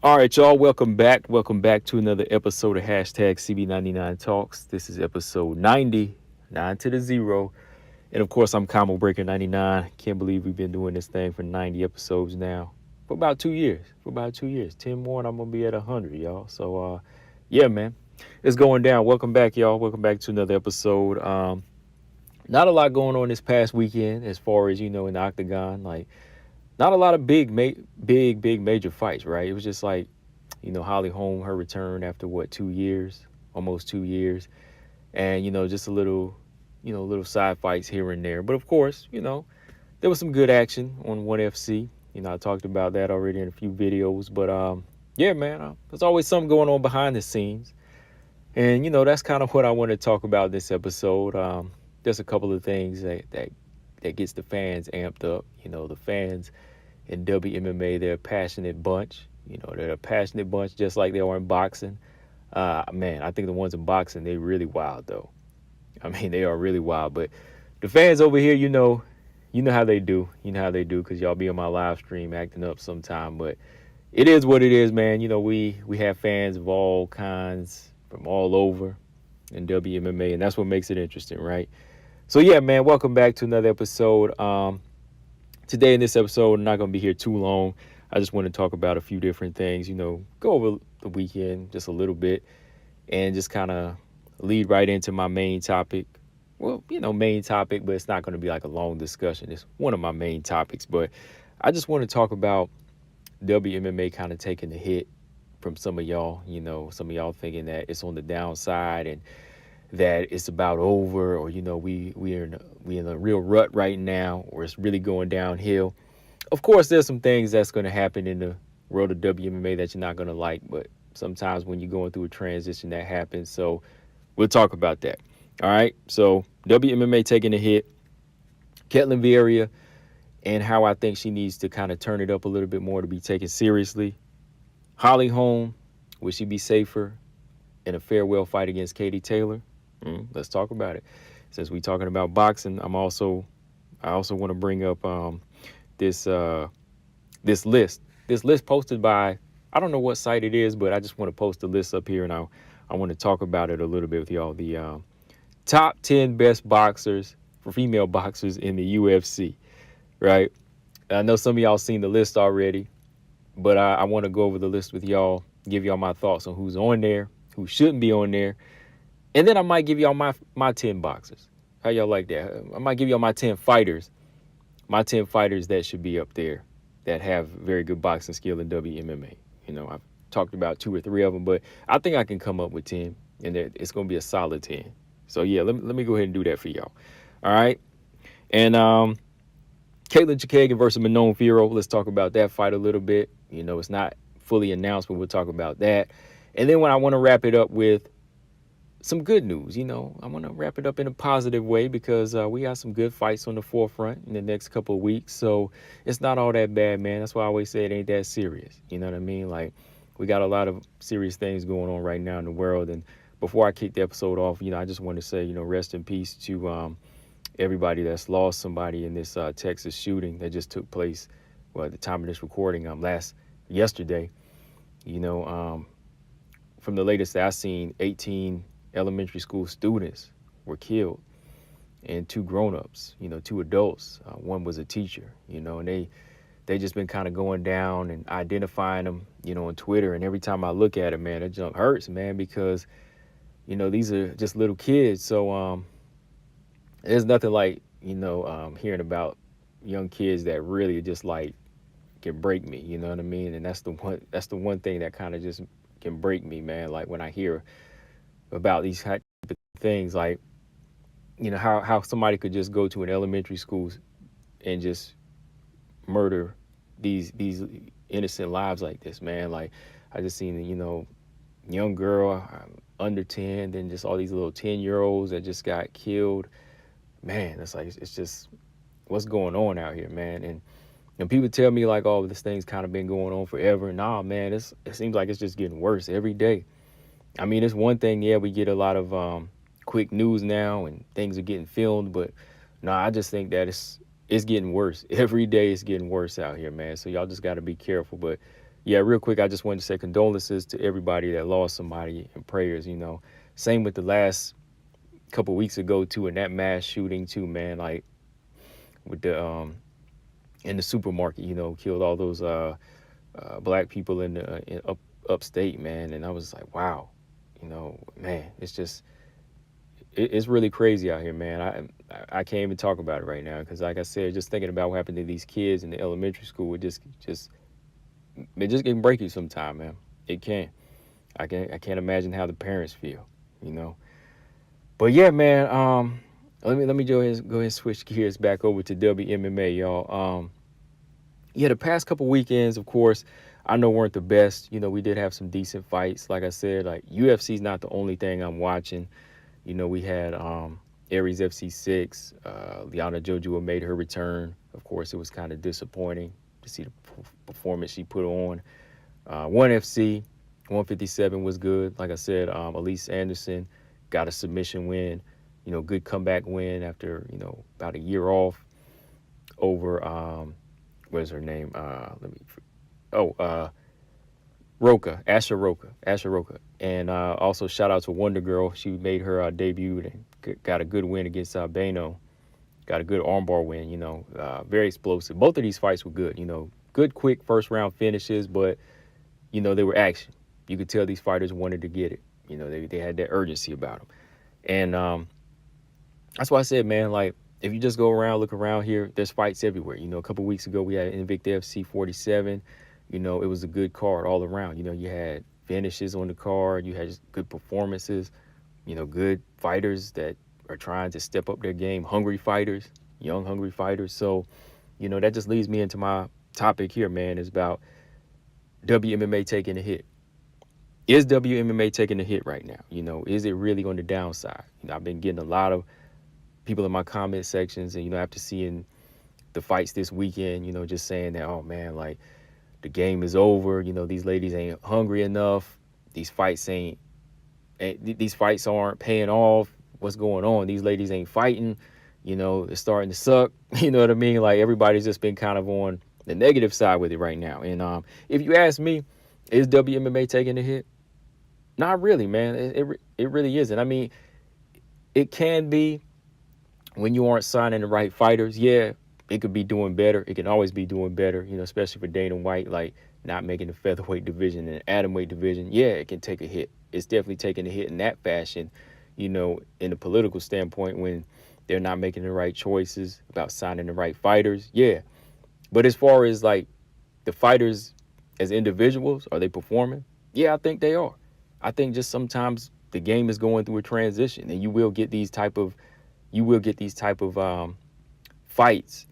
All right, y'all. Welcome back. Welcome back to another episode of hashtag CB99 Talks. This is episode 90, 9 to the 0. And of course, I'm Combo Breaker 99. Can't believe we've been doing this thing for 90 episodes now. For about 2 years. 10 more, and I'm going to be at 100, y'all. So, yeah, man. It's going down. Welcome back, y'all. Welcome back to another episode. Not a lot going on this past weekend as far as, in the octagon. Like, not a lot of big major fights, right? It was just like, Holly Holm, her return after what, 2 years, almost 2 years, and just little side fights here and there. But of course, there was some good action on ONE FC. I talked about that already in a few videos, but yeah, man, there's always something going on behind the scenes, and that's kind of what I want to talk about this episode. There's a couple of things that gets the fans amped up. The fans in WMMA, they're a passionate bunch. They're a passionate bunch just like they are in boxing. Man, I think the ones in boxing, they really wild, though. I mean, they are really wild. But the fans over here, how they do. You know how they do because y'all be on my live stream acting up sometime. But it is what it is, man. We have fans of all kinds from all over in WMMA, and that's what makes it interesting, right? So, yeah, man, welcome back to another episode. Today in this episode, I'm not going to be here too long. I just want to talk about a few different things, go over the weekend just a little bit and just kind of lead right into my main topic. Well, main topic, but it's not going to be like a long discussion. It's one of my main topics, but I just want to talk about WMMA kind of taking the hit from some of y'all, some of y'all thinking that it's on the downside and that it's about over, or we in a real rut right now, or it's really going downhill. Of course, there's some things that's going to happen in the world of WMMA that you're not going to like, but sometimes when you're going through a transition, that happens. So we'll talk about that. All right. So WMMA taking a hit, Ketlen Vieiria, and how I think she needs to kind of turn it up a little bit more to be taken seriously. Holly Holm, will she be safer in a farewell fight against Katie Taylor? Let's talk about it. Since we're talking about boxing, I also want to bring up this list. This list posted by, I don't know what site it is, but I just want to post the list up here, and I want to talk about it a little bit with y'all. The top 10 best boxers for female boxers in the UFC, right? I know some of y'all seen the list already, but I want to go over the list with y'all, give y'all my thoughts on who's on there, who shouldn't be on there. And then I might give y'all my 10 boxers. How y'all like that? I might give y'all my 10 fighters. My 10 fighters that should be up there that have very good boxing skill in WMMA. I've talked about 2 or 3 of them, but I think I can come up with 10, and it's going to be a solid 10. So, yeah, let me go ahead and do that for y'all. All right? And Caitlyn Chookagian versus Manon Firo. Let's talk about that fight a little bit. It's not fully announced, but we'll talk about that. And then when I want to wrap it up with some good news, I want to wrap it up in a positive way because we got some good fights on the forefront in the next couple of weeks. So it's not all that bad, man. That's why I always say it ain't that serious. You know what I mean? Like, we got a lot of serious things going on right now in the world. And before I kick the episode off, I just want to say, rest in peace to everybody that's lost somebody in this Texas shooting that just took place, well, at the time of this recording, yesterday. From the latest that I seen, 18 elementary school students were killed, and 2 grown-ups, 2 adults. One was a teacher, and they just been kind of going down and identifying them, on Twitter. And every time I look at it, man, that junk hurts, man, because, these are just little kids. So there's nothing like, hearing about young kids that really just like can break me, you know what I mean? And that's the one thing that kind of just can break me, man. Like when I hear about these type of things, like, how somebody could just go to an elementary school and just murder these innocent lives like this, man. Like, I just seen, young girl under 10, then just all these little 10-year-olds that just got killed. Man, it's like, it's just what's going on out here, man. And people tell me like, oh, this thing's kind of been going on forever. Nah, man, it seems like it's just getting worse every day. I mean, it's one thing, yeah, we get a lot of quick news now and things are getting filmed, but no, I just think that it's getting worse. Every day it's getting worse out here, man. So y'all just got to be careful. But Yeah, real quick, I just wanted to say condolences to everybody that lost somebody and prayers. Same with the last couple weeks ago too, in that mass shooting too, man. Like with the in the supermarket, killed all those black people in upstate, man. And I was like, wow, man, it's just it's really crazy out here, man. I can't even talk about it right now because, like I said, just thinking about what happened to these kids in the elementary school, it just can break you sometime, man. It can. I can't imagine how the parents feel, you know. But yeah, man. Let me go ahead and switch gears back over to WMMA, y'all. Yeah, the past couple weekends, of course, I know weren't the best. We did have some decent fights. Like I said, like UFC's not the only thing I'm watching. We had Aries FC6. Liana Jojua made her return. Of course, it was kind of disappointing to see the performance she put on. One FC 157 was good. Like I said, Elise Anderson got a submission win. Good comeback win after about a year off over what is her name? Asher Roca. And also shout out to Wonder Girl. She made her debut and got a good win against Bano. Got a good armbar win, very explosive. Both of these fights were good, good, quick first round finishes, but, they were action. You could tell these fighters wanted to get it. They had that urgency about them. And that's why I said, man, like, if you just go around, look around here, there's fights everywhere. A couple weeks ago, we had Invicta FC 47. It was a good card all around. You had finishes on the card. You had just good performances, good fighters that are trying to step up their game, hungry fighters, young hungry fighters. So, that just leads me into my topic here, man, is about WMMA taking a hit. Is WMMA taking a hit right now? Is it really on the downside? I've been getting a lot of people in my comment sections and, after seeing the fights this weekend, just saying that, oh, man, like, the game is over. These ladies ain't hungry enough. These fights aren't paying off. What's going on? These ladies ain't fighting. It's starting to suck. You know what I mean? Like, everybody's just been kind of on the negative side with it right now. And if you ask me, is WMMA taking a hit? Not really, man. It really isn't. I mean, it can be when you aren't signing the right fighters. Yeah, it could be doing better. It can always be doing better, especially for Dana White, like not making the featherweight division and atomweight division. Yeah, it can take a hit. It's definitely taking a hit in that fashion, in a political standpoint when they're not making the right choices about signing the right fighters. Yeah. But as far as like the fighters as individuals, are they performing? Yeah, I think they are. I think just sometimes the game is going through a transition and you will get these type of fights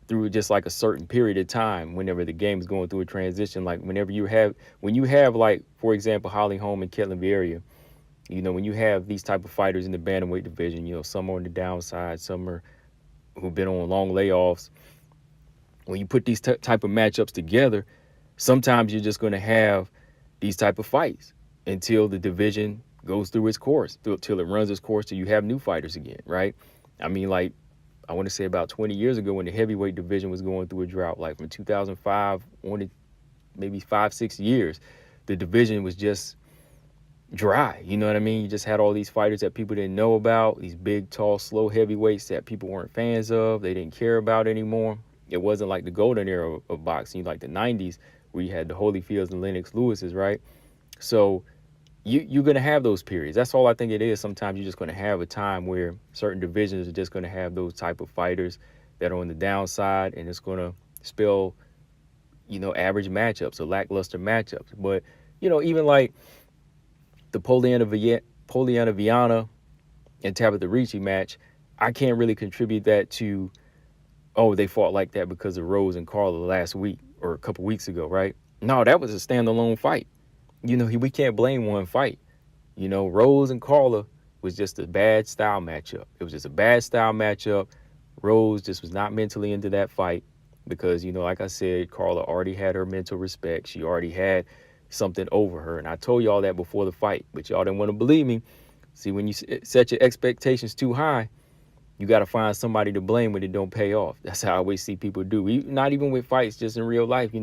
through just like a certain period of time whenever the game is going through a transition. Like when you have like, for example, Holly Holm and Ketlen Vieiria, when you have these type of fighters in the bantamweight division, some are on the downside, some are who've been on long layoffs. When you put these type of matchups together, sometimes you're just going to have these type of fights until the division goes through its course, till it runs its course, till you have new fighters again, right? I mean, like, I want to say about 20 years ago when the heavyweight division was going through a drought, like from 2005 on to maybe 5-6 years, the division was just dry. You know what I mean? You just had all these fighters that people didn't know about, these big, tall, slow heavyweights that people weren't fans of, they didn't care about anymore. It wasn't like the golden era of boxing, like the 90s, where you had the Holyfields and Lennox Lewis's, right? So you're going to have those periods. That's all I think it is. Sometimes you're just going to have a time where certain divisions are just going to have those type of fighters that are on the downside, and it's going to spell, average matchups or lackluster matchups. But, even like the Poliana Viana and Tabitha Ricci match, I can't really contribute that to, oh, they fought like that because of Rose and Carla last week or a couple weeks ago, right? No, that was a standalone fight. We can't blame one fight. Rose and Carla was just a bad style matchup. It was just a bad style matchup. Rose just was not mentally into that fight because, like I said, Carla already had her mental respect. She already had something over her. And I told y'all that before the fight, but y'all didn't want to believe me. See, when you set your expectations too high, you got to find somebody to blame when it don't pay off. That's how I always see people do. Not even with fights, just in real life,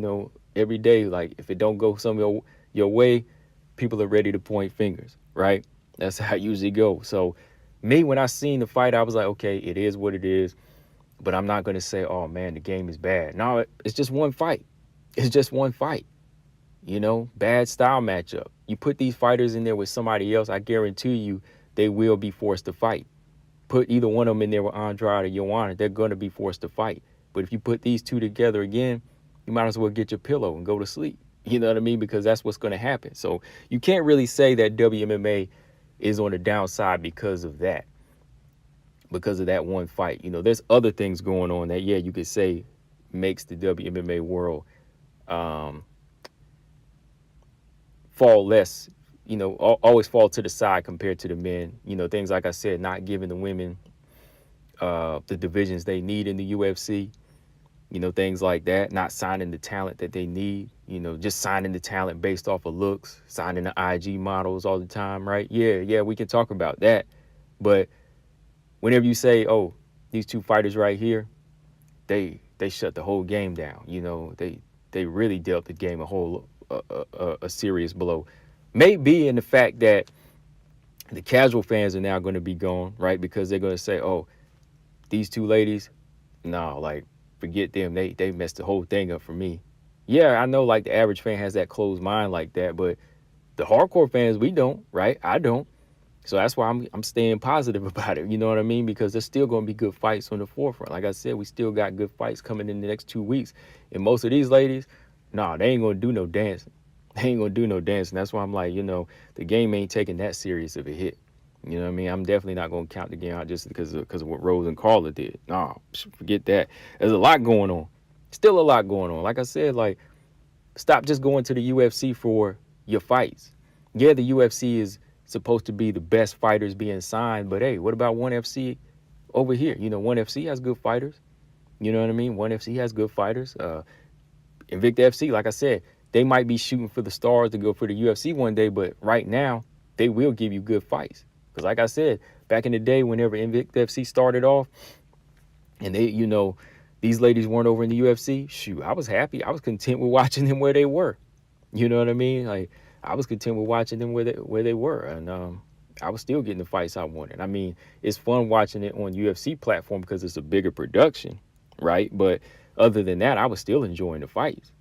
every day. Like if it don't go your way, people are ready to point fingers, right? That's how it usually goes. So me, when I seen the fight, I was like, okay, it is what it is. But I'm not going to say, oh man, the game is bad. No, it's just one fight. It's just one fight. Bad style matchup. You put these fighters in there with somebody else, I guarantee you they will be forced to fight. Put either one of them in there with Andrade or Joanna, they're going to be forced to fight. But if you put these two together again, you might as well get your pillow and go to sleep. You know what I mean? Because that's what's going to happen. So you can't really say that WMMA is on the downside because of that one fight. There's other things going on that, yeah, you could say makes the WMMA world fall less, always fall to the side compared to the men. Things like I said, not giving the women the divisions they need in the UFC, things like that, not signing the talent that they need, just signing the talent based off of looks, signing the IG models all the time, right? Yeah, we can talk about that. But whenever you say, oh, these two fighters right here, they shut the whole game down. They really dealt the game a serious blow. Maybe in the fact that the casual fans are now going to be gone, right? Because they're going to say, oh, these two ladies, no, like, forget them. They messed the whole thing up for me. Yeah, I know, like, the average fan has that closed mind like that, but the hardcore fans, we don't, right? I don't. So that's why I'm staying positive about it. You know what I mean? Because there's still going to be good fights on the forefront. Like I said, we still got good fights coming in the next 2 weeks. And most of these ladies, nah, they ain't going to do no dancing. They ain't going to do no dancing. That's why I'm like, the game ain't taking that serious of a hit. You know what I mean? I'm definitely not going to count the game out just because of what Rose and Carla did. Nah, forget that. There's a lot going on. Still a lot going on. Like I said, like, stop just going to the UFC for your fights. Yeah, the UFC is supposed to be the best fighters being signed, but hey, what about ONE FC over here? ONE FC has good fighters. You know what I mean? ONE FC has good fighters. Invicta FC, like I said, they might be shooting for the stars to go for the UFC one day, but right now they will give you good fights. Because like I said, back in the day, whenever Invicta FC started off, and they, these ladies weren't over in the UFC, shoot, I was happy. I was content with watching them where they were. You know what I mean? Like, I was content with watching them where they were, and I was still getting the fights I wanted. I mean, it's fun watching it on UFC platform because it's a bigger production, right? But other than that, I was still enjoying the fights,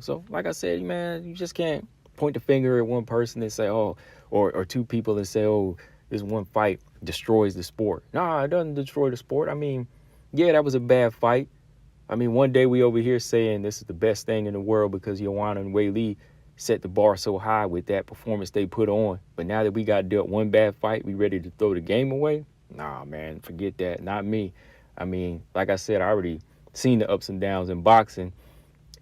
So, like I said, man, you just can't point the finger at one person and say, oh, or two people and say, oh, this one fight destroys the sport. Nah, it doesn't destroy the sport. I mean, yeah, that was a bad fight. I mean, one day we over here saying this is the best thing in the world because Joanna and Wei Lee set the bar so high with that performance they put on. But now that we got dealt one bad fight, we ready to throw the game away? Nah, man, forget that. Not me. I mean, like I said, I already seen the ups and downs in boxing,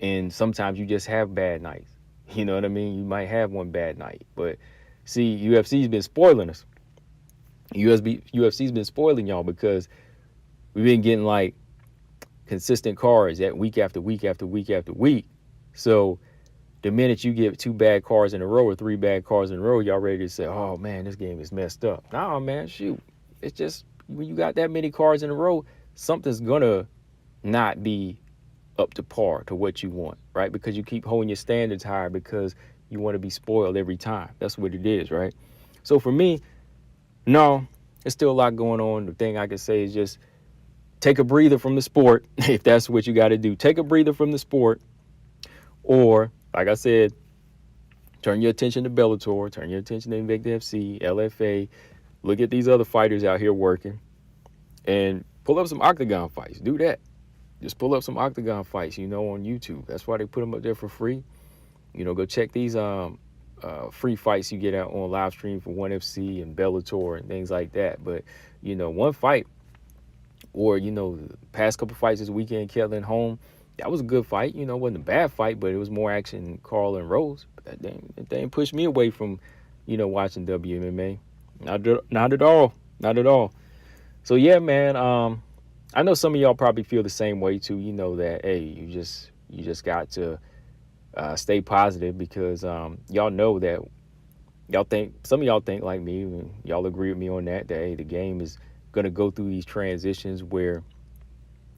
and sometimes you just have bad nights. You know what I mean? You might have one bad night. But see, UFC's been spoiling us. UFC's been spoiling y'all because we've been getting like consistent cards that week after week after week after week. So the minute you get 2 bad cards in a row or 3 bad cards in a row, y'all ready to say, oh man, this game is messed up. Nah, man, shoot. It's just when you got that many cards in a row, something's gonna not be up to par to what you want, right? Because you keep holding your standards higher because you want to be spoiled every time. That's what it is, right? So for me, no, there's still a lot going on. The thing I can say is just take a breather from the sport, if that's what you got to do. Take a breather from the sport, or, like I said, turn your attention to Bellator, turn your attention to Invicta FC, LFA, look at these other fighters out here working, and pull up some octagon fights. Do that. Just pull up some octagon fights, on YouTube. That's why they put them up there for free. Go check these free fights you get out on live stream for ONE FC and Bellator and things like that. But, one fight, or, the past couple fights this weekend, Ketlen Holm, that was a good fight. It wasn't a bad fight, but it was more action than Carl and Rose. But that thing pushed me away from, watching WMMA. Not at all. Not at all. So, yeah, man, I know some of y'all probably feel the same way, too. That, hey, you just got to stay positive because y'all know that some of y'all think like me, and y'all agree with me on that hey, the game is going to go through these transitions where,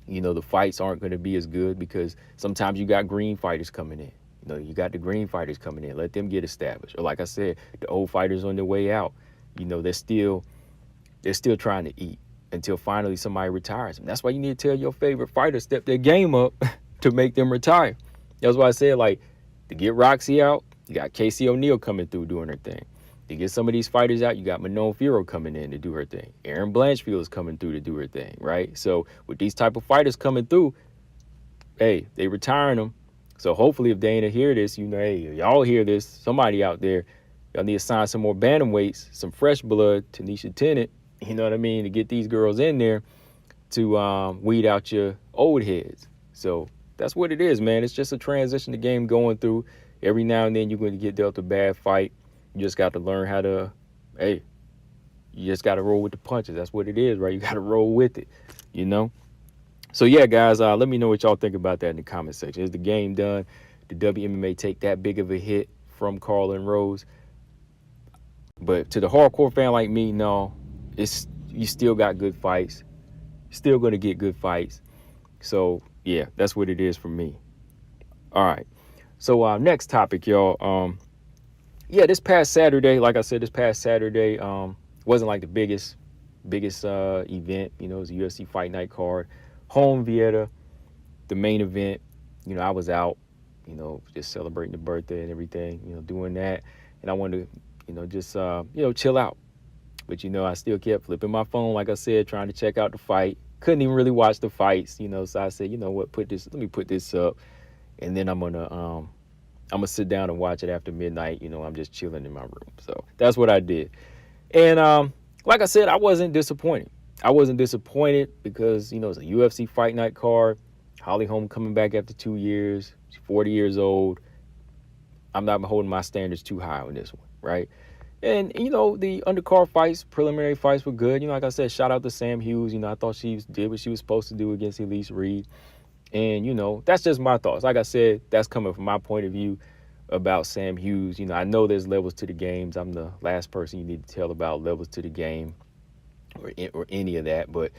the fights aren't going to be as good because sometimes you got green fighters coming in. You know, you got the green fighters coming in. Let them get established. Or like I said, the old fighters on their way out. You know, they're still trying to eat until finally somebody retires them. That's why you need to tell your favorite fighter step their game up to make them retire. That's why I said, like, to get Roxy out, you got Casey O'Neill coming through doing her thing. To get some of these fighters out, you got Manon Firo coming in to do her thing. Erin Blanchfield is coming through to do her thing, right? So with these type of fighters coming through, hey, they retiring them. So hopefully if Dana hear this, you know, hey, y'all hear this, somebody out there, y'all need to sign some more bantamweights, some fresh blood, Tanisha Tennant, you know what I mean, to get these girls in there to weed out your old heads. So that's what it is, man. It's just a transition the game going through. Every now and then you're going to get dealt a bad fight. You just got to learn how to, hey, you just got to roll with the punches. That's what it is, right? You got to roll with it, you know? So, yeah, guys, let me know what y'all think about that in the comment section. Is the game done? Did WMMA take that big of a hit from Carlin Rose? But to the hardcore fan like me, no. You still got good fights. Still going to get good fights. So, yeah, that's what it is for me. All right. So, next topic, y'all. Yeah, this past Saturday, like I said, wasn't like the biggest event. You know, it was a UFC Fight Night card. Holm, Vieiria, the main event. You know, I was out, you know, just celebrating the birthday and everything, you know, doing that. And I wanted to, you know, just, you know, chill out. But, you know, I still kept flipping my phone, like I said, trying to check out the fight. Couldn't even really watch the fights, you know, so I said, you know what, let me put this up. And then I'm gonna sit down and watch it after midnight. You know, I'm just chilling in my room. So that's what I did. And like I said, I wasn't disappointed. Because, you know, it's a UFC Fight Night card. Holly Holm coming back after 2 years. She's 40 years old. I'm not holding my standards too high on this one, right? And, you know, the undercard fights, preliminary fights were good. You know, like I said, shout out to Sam Hughes. You know, I thought she did what she was supposed to do against Elise Reed. And, you know, that's just my thoughts. Like I said, that's coming from my point of view about Sam Hughes. You know, I know there's levels to the games. I'm the last person you need to tell about levels to the game or any of that. But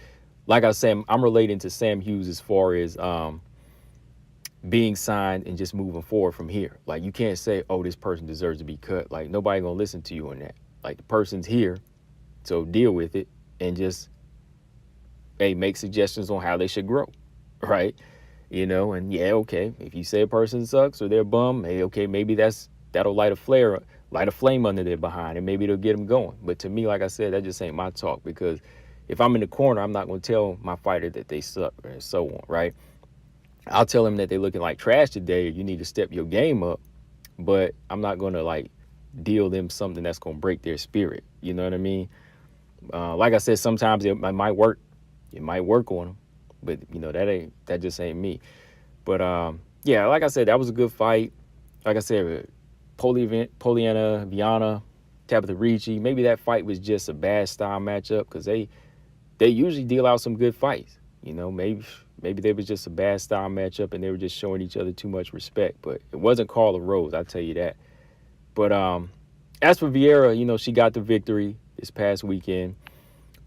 like I said, I'm relating to Sam Hughes as far as being signed and just moving forward from here. Like, you can't say, oh, this person deserves to be cut. Like, nobody gonna listen to you on that. Like, the person's here, so deal with it and just, hey, make suggestions on how they should grow, right? You know, and yeah, okay, if you say a person sucks or they're a bum, hey, okay, maybe that'll light a flame under their behind, and maybe it'll get them going. But to me, like I said, that just ain't my talk, because if I'm in the corner, I'm not gonna tell my fighter that they suck and so on, right? I'll tell them that they're looking like trash today, or you need to step your game up, but I'm not gonna like deal them something that's gonna break their spirit. You know what I mean? Like I said, sometimes it might work. It might work on them, but you know, that just ain't me. But yeah, like I said, that was a good fight. Like I said, Poliana, Viana, Tabitha Ricci. Maybe that fight was just a bad style matchup, because they usually deal out some good fights. You know, maybe they was just a bad style matchup and they were just showing each other too much respect. But it wasn't Carla Rose, I'll tell you that. But as for Vieiria, you know, she got the victory this past weekend.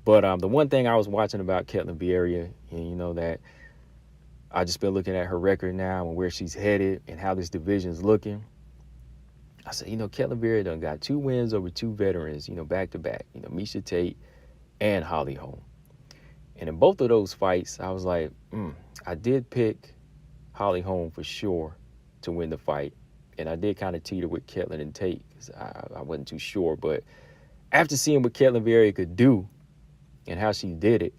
But the one thing I was watching about Ketlen Vieiria, and you know, that I just been looking at her record now and where she's headed and how this division's looking. I said, you know, Ketlen Vieiria done got 2 wins over 2 veterans, you know, back to back. You know, Miesha Tate and Holly Holm. And in both of those fights, I was like, I did pick Holly Holm for sure to win the fight. And I did kind of teeter with Ketlen and Tate, because I wasn't too sure. But after seeing what Ketlen Vieiria could do and how she did it,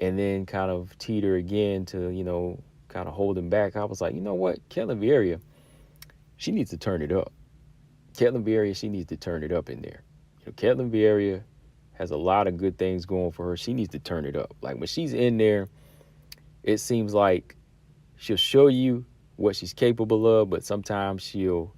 and then kind of teeter again to, you know, kind of holding back, I was like, you know what? Ketlen Vieiria, she needs to turn it up. Ketlen Vieiria, she needs to turn it up in there. You know, Ketlen Vieiria has a lot of good things going for her. She needs to turn it up. Like, when she's in there, it seems like she'll show you what she's capable of, but sometimes she'll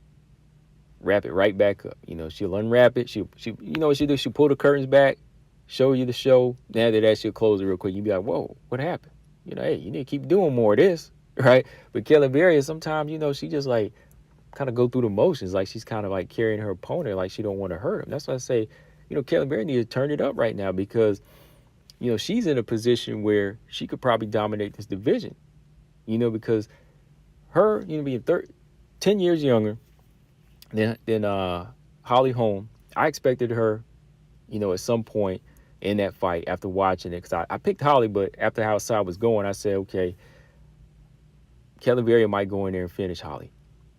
wrap it right back up. You know, she'll unwrap it. She you know what she'll do? She'll pull the curtains back, show you the show. After that, she'll close it real quick. You'll be like, whoa, what happened? You know, hey, you need to keep doing more of this, right? But Ketlen Vieiria, sometimes, you know, she just like kind of go through the motions. Like, she's kind of like carrying her opponent like she don't want to hurt him. That's why I say, you know, Ketlen Vieiria needs to turn it up right now, because, you know, she's in a position where she could probably dominate this division, you know, because her, you know, being 10 years younger than Holly Holm. I expected her, at some point in that fight after watching it, because I picked Holly, but after how Side was going, I said, okay, Ketlen Vieiria might go in there and finish Holly,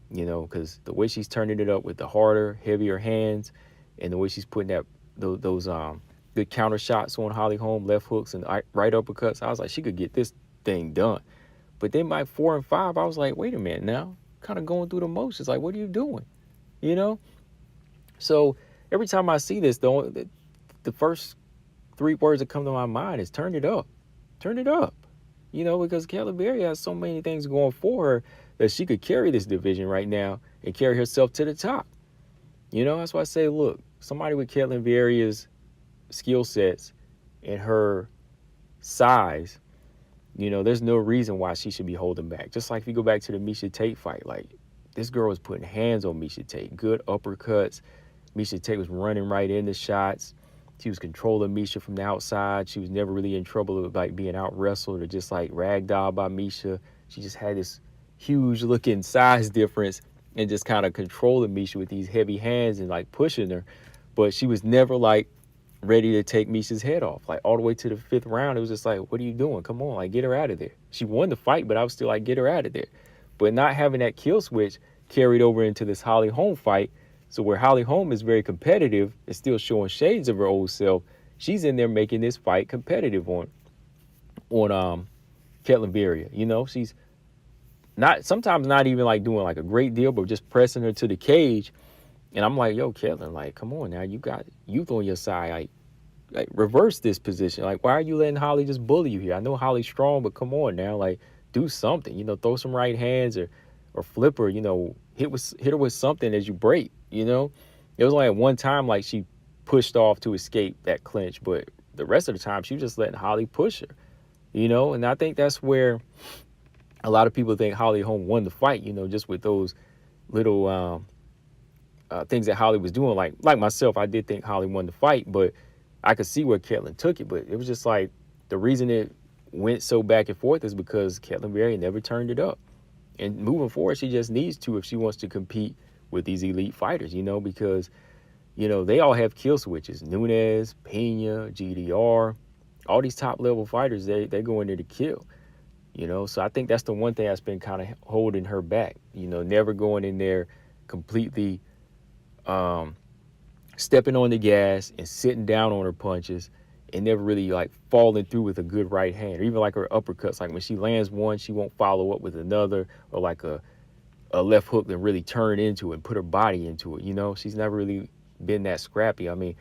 because the way she's turning it up with the harder, heavier hands, and the way she's putting those good counter shots on Holly Holm, left hooks and right uppercuts, I was like, she could get this thing done. But then by 4 and 5, I was like, wait a minute now, kind of going through the motions. Like, what are you doing? So every time I see this, the first 3 words that come to my mind is turn it up. Turn it up. Because Ketlen Vieiria has so many things going for her that she could carry this division right now and carry herself to the top. That's why I say, look, somebody with Ketlen Vieira's skill sets and her size, there's no reason why she should be holding back. Just like if you go back to the Miesha Tate fight, like this girl was putting hands on Miesha Tate, good uppercuts. Miesha Tate was running right into shots. She was controlling Miesha from the outside. She was never really in trouble with like being out wrestled or just like ragdolled by Miesha. She just had this huge looking size difference and just kind of controlling Miesha with these heavy hands and like pushing her. But she was never like ready to take Miesha's head off. Like all the way to the 5th round, it was just like, what are you doing? Come on, like get her out of there. She won the fight, but I was still like, get her out of there. But not having that kill switch carried over into this Holly Holm fight. So where Holly Holm is very competitive and still showing shades of her old self, she's in there making this fight competitive on Ketlen Vieiria. She's sometimes not even like doing like a great deal, but just pressing her to the cage. And I'm like, yo, Ketlen, like, come on now, you got youth on your side. Like reverse this position. Like, why are you letting Holly just bully you here? I know Holly's strong, but come on now, like do something. Throw some right hands or flip her. Hit her with something as you break. It was only at one time like she pushed off to escape that clinch, but the rest of the time she was just letting Holly push her. And I think that's where a lot of people think Holly Holm won the fight. Just with those little things that Holly was doing. Like myself, I did think Holly won the fight, but I could see where Ketlen took it. But it was just like the reason it went so back and forth is because Ketlen Vieiria never turned it up. And moving forward, she just needs to if she wants to compete with these elite fighters, because, they all have kill switches. Nunez, Pena, GDR, all these top level fighters, they go in there to kill, So I think that's the one thing that's been kind of holding her back, never going in there completely stepping on the gas and sitting down on her punches and never really like falling through with a good right hand or even like her uppercuts. Like when she lands one, she won't follow up with another or like a left hook that really turn into it and put her body into it. She's never really been that scrappy. I mean,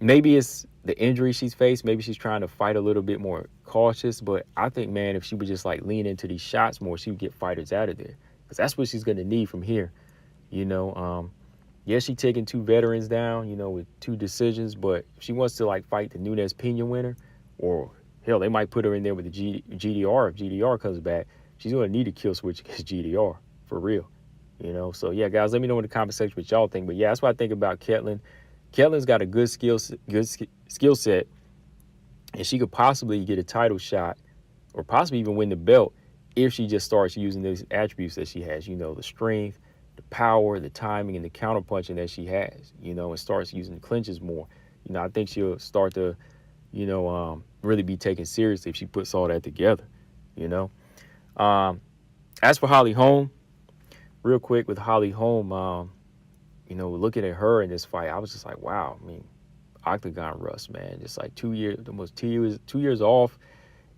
maybe it's the injury she's faced. Maybe she's trying to fight a little bit more cautious. But I think, man, if she would just like lean into these shots more, she would get fighters out of there because that's what she's going to need from here. Yeah, she's taking 2 veterans down, with 2 decisions. But if she wants to like fight the Nunez Pena winner, or hell, they might put her in there with the GDR if GDR comes back. She's going to need a kill switch against GDR. For real, So yeah, guys, let me know in the comment section what y'all think. But yeah, that's what I think about Ketlen. Ketlen's got a good skill set, and she could possibly get a title shot, or possibly even win the belt if she just starts using these attributes that she has. The strength, the power, the timing, and the counterpunching that she has. And starts using the clinches more. I think she'll start to, really be taken seriously if she puts all that together. As for Holly Holm. Real quick with Holly Holm, looking at her in this fight, I was just like, wow. I mean, octagon rust, man. Just like 2 years, almost 2 years off,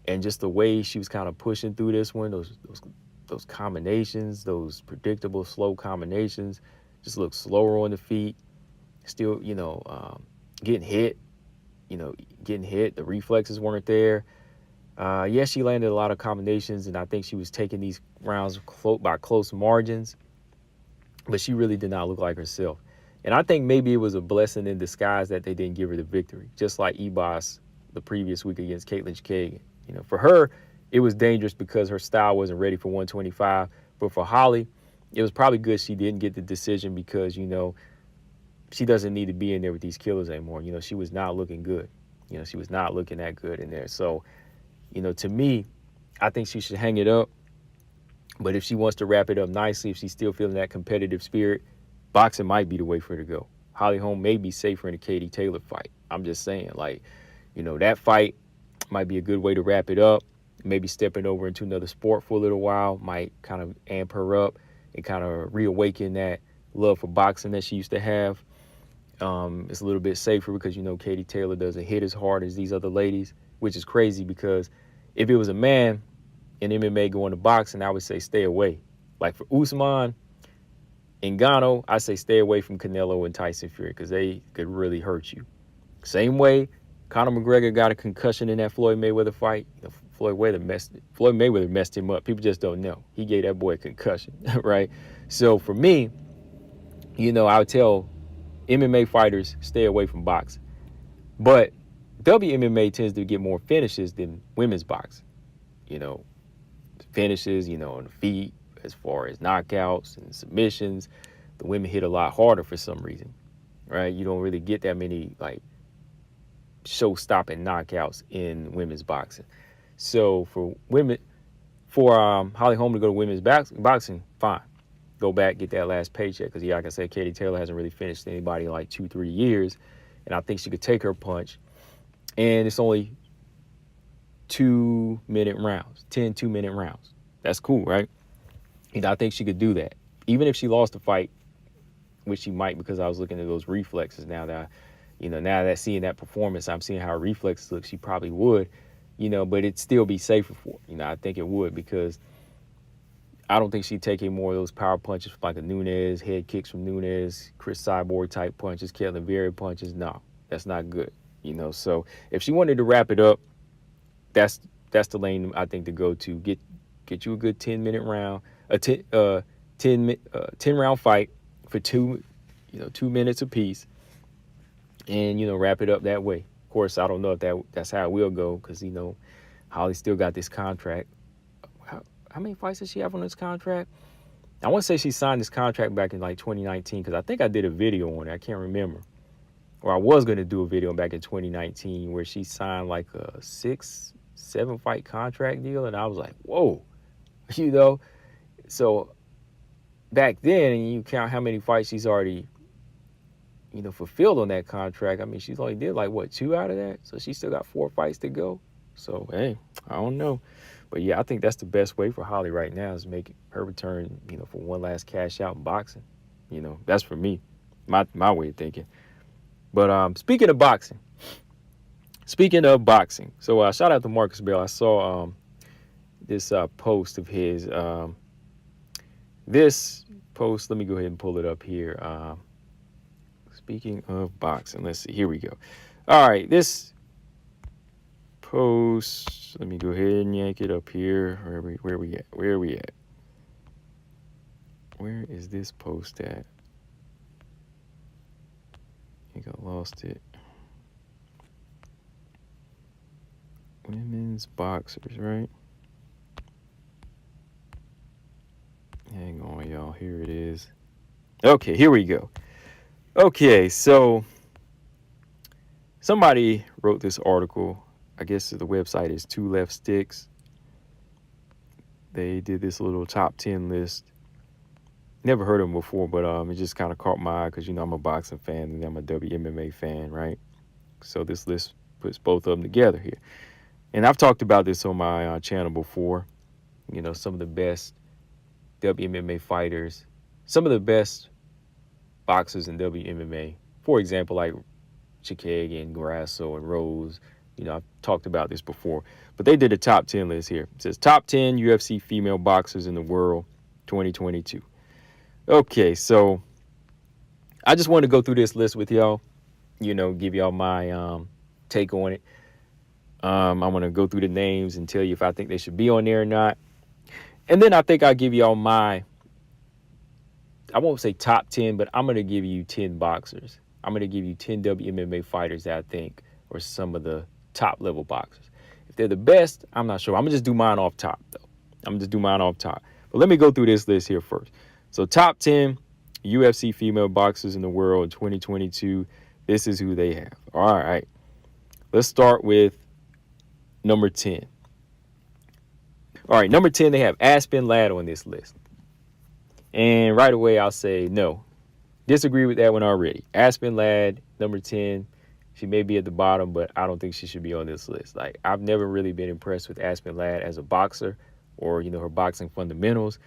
and just the way she was kind of pushing through this one, those combinations, those predictable slow combinations, just looked slower on the feet. Still, getting hit. The reflexes weren't there. Yeah, she landed a lot of combinations, and I think she was taking these rounds by close margins, but she really did not look like herself. And I think maybe it was a blessing in disguise that they didn't give her the victory, just like Ebos the previous week against Caitlyn Chookagian. For her, it was dangerous because her style wasn't ready for 125. But for Holly, it was probably good she didn't get the decision because, she doesn't need to be in there with these killers anymore. She was not looking good. She was not looking that good in there. So, to me, I think she should hang it up. But if she wants to wrap it up nicely, if she's still feeling that competitive spirit, boxing might be the way for her to go. Holly Holm may be safer in a Katie Taylor fight. I'm just saying, like, that fight might be a good way to wrap it up. Maybe stepping over into another sport for a little while might kind of amp her up and kind of reawaken that love for boxing that she used to have. It's a little bit safer because, Katie Taylor doesn't hit as hard as these other ladies, which is crazy because if it was a man in MMA going to boxing, I would say stay away. Like for Usman and Gano, I say stay away from Canelo and Tyson Fury because they could really hurt you. Same way Conor McGregor got a concussion in that Floyd Mayweather fight. Floyd Mayweather messed him up. People just don't know. He gave that boy a concussion, right? So for me, I would tell MMA fighters stay away from boxing. But WMMA tends to get more finishes than women's boxing. Finishes, on the feet, as far as knockouts and submissions. The women hit a lot harder for some reason, right? You don't really get that many, like, show-stopping knockouts in women's boxing. So for Holly Holm to go to women's boxing, fine. Go back, get that last paycheck. Because, like I said, Katie Taylor hasn't really finished anybody in like 2-3 years. And I think she could take her punch. And it's only 2-minute rounds, 10 2-minute rounds. That's cool, right? I think she could do that. Even if she lost the fight, which she might, because I was looking at those reflexes now that, now that seeing that performance, I'm seeing how her reflexes look, she probably would, but it'd still be safer for her. I think it would, because I don't think she'd take any more of those power punches like a Nunez, head kicks from Nunez, Chris Cyborg type punches, Ketlen Vieiria punches. No, that's not good, So if she wanted to wrap it up, that's the lane I think to go to. Get you a good 10-minute round, a 10 round fight for 2 minutes apiece, and wrap it up that way. Of course, I don't know if that's how it will go, because Holly still got this contract. How many fights does she have on this contract? I want to say she signed this contract back in like 2019, because I think I did a video on it. I can't remember. Or I was going to do a video back in 2019 where she signed like a 6-7 fight contract deal. And I was like, whoa, So back then, and you count how many fights she's already, fulfilled on that contract. I mean, she's only did like, 2 out of that? So she still got 4 fights to go. So, hey, I don't know. But yeah, I think that's the best way for Holly right now, is make her return, for one last cash out in boxing. That's for me, my way of thinking. But speaking of boxing, so shout out to Marcus Bell. I saw this post of his. This post, let me go ahead and pull it up here. Speaking of boxing, let's see. Here we go. All right, this post, let me go ahead and yank it up here. Where we at? Where is this post at? I think I lost it. Women's boxers, right? Hang on, y'all. Here it is. Okay, here we go. Okay, so somebody wrote this article. I guess the website is Two Left Sticks. They did this little top 10 list. Never heard of them before, but it just kind of caught my eye because, I'm a boxing fan and I'm a WMMA fan, right? So this list puts both of them together here. And I've talked about this on my channel before. Some of the best WMMA fighters, some of the best boxers in WMMA. For example, like Chookagian, Grazo, and Rose. I've talked about this before. But they did a top 10 list here. It says top 10 UFC female boxers in the world 2022. Okay, so I just wanted to go through this list with y'all, give y'all my take on it. I'm going to go through the names and tell you if I think they should be on there or not. And then I think I'll give y'all I won't say top 10, but I'm going to give you 10 boxers. I'm going to give you 10 WMMA fighters that I think are some of the top level boxers. If they're the best, I'm not sure. I'm going to just do mine off top, though. But let me go through this list here first. So top 10 UFC female boxers in the world in 2022. This is who they have. All right. Let's start with number 10. All right, number 10, they have Aspen Ladd on this list. And right away, I'll say no. Disagree with that one already. Aspen Ladd, number 10. She may be at the bottom, but I don't think she should be on this list. Like, I've never really been impressed with Aspen Ladd as a boxer or, her boxing fundamentals.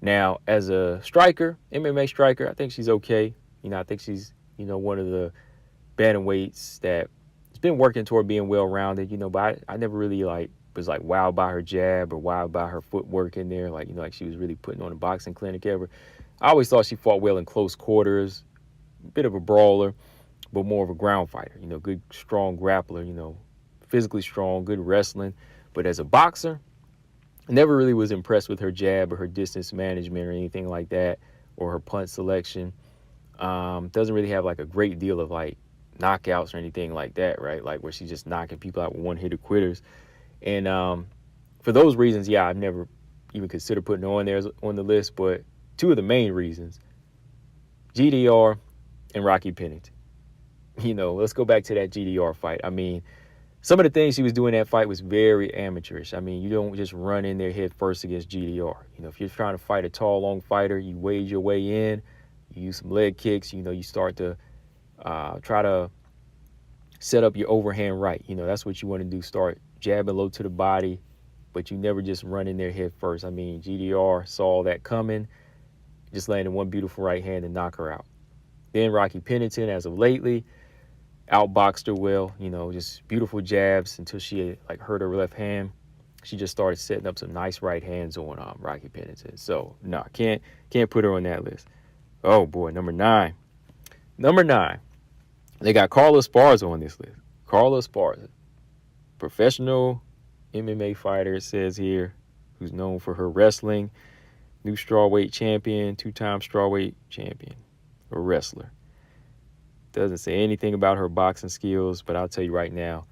Now, as a striker, MMA striker, I think she's okay. I think she's, one of the bantamweights that has been working toward being well-rounded, but I never really, was wowed by her jab or wowed by her footwork in there. Like she was really putting on a boxing clinic ever. I always thought she fought well in close quarters, a bit of a brawler, but more of a ground fighter, good, strong grappler, physically strong, good wrestling. But as a boxer, I never really was impressed with her jab or her distance management or anything like that, or her punch selection. Doesn't really have a great deal of knockouts or anything like that, right? Where she's just knocking people out with one-hitter quitters. And for those reasons, yeah, I've never even considered putting her on there on the list. But two of the main reasons, GDR and Rocky Pennington. Let's go back to that GDR fight. I mean, some of the things she was doing in that fight was very amateurish. I mean, you don't just run in there head first against GDR. If you're trying to fight a tall, long fighter, you wade your way in, you use some leg kicks, you start to try to set up your overhand right. That's what you want to do. Start jabbing low to the body, but you never just run in there head first. I mean, GDR saw that coming, just landed one beautiful right hand and knock her out. Then Rocky Pennington, as of lately, outboxed her well, just beautiful jabs until she hurt her left hand. She just started setting up some nice right hands on Rocky Pennington. So no, can't put her on that list. Oh boy, number 9. They got Carla Esparza on this list. Carla Esparza, professional MMA fighter, it says here, who's known for her wrestling, new strawweight champion, 2-time strawweight champion, a wrestler. Doesn't say anything about her boxing skills, but I'll tell you right now,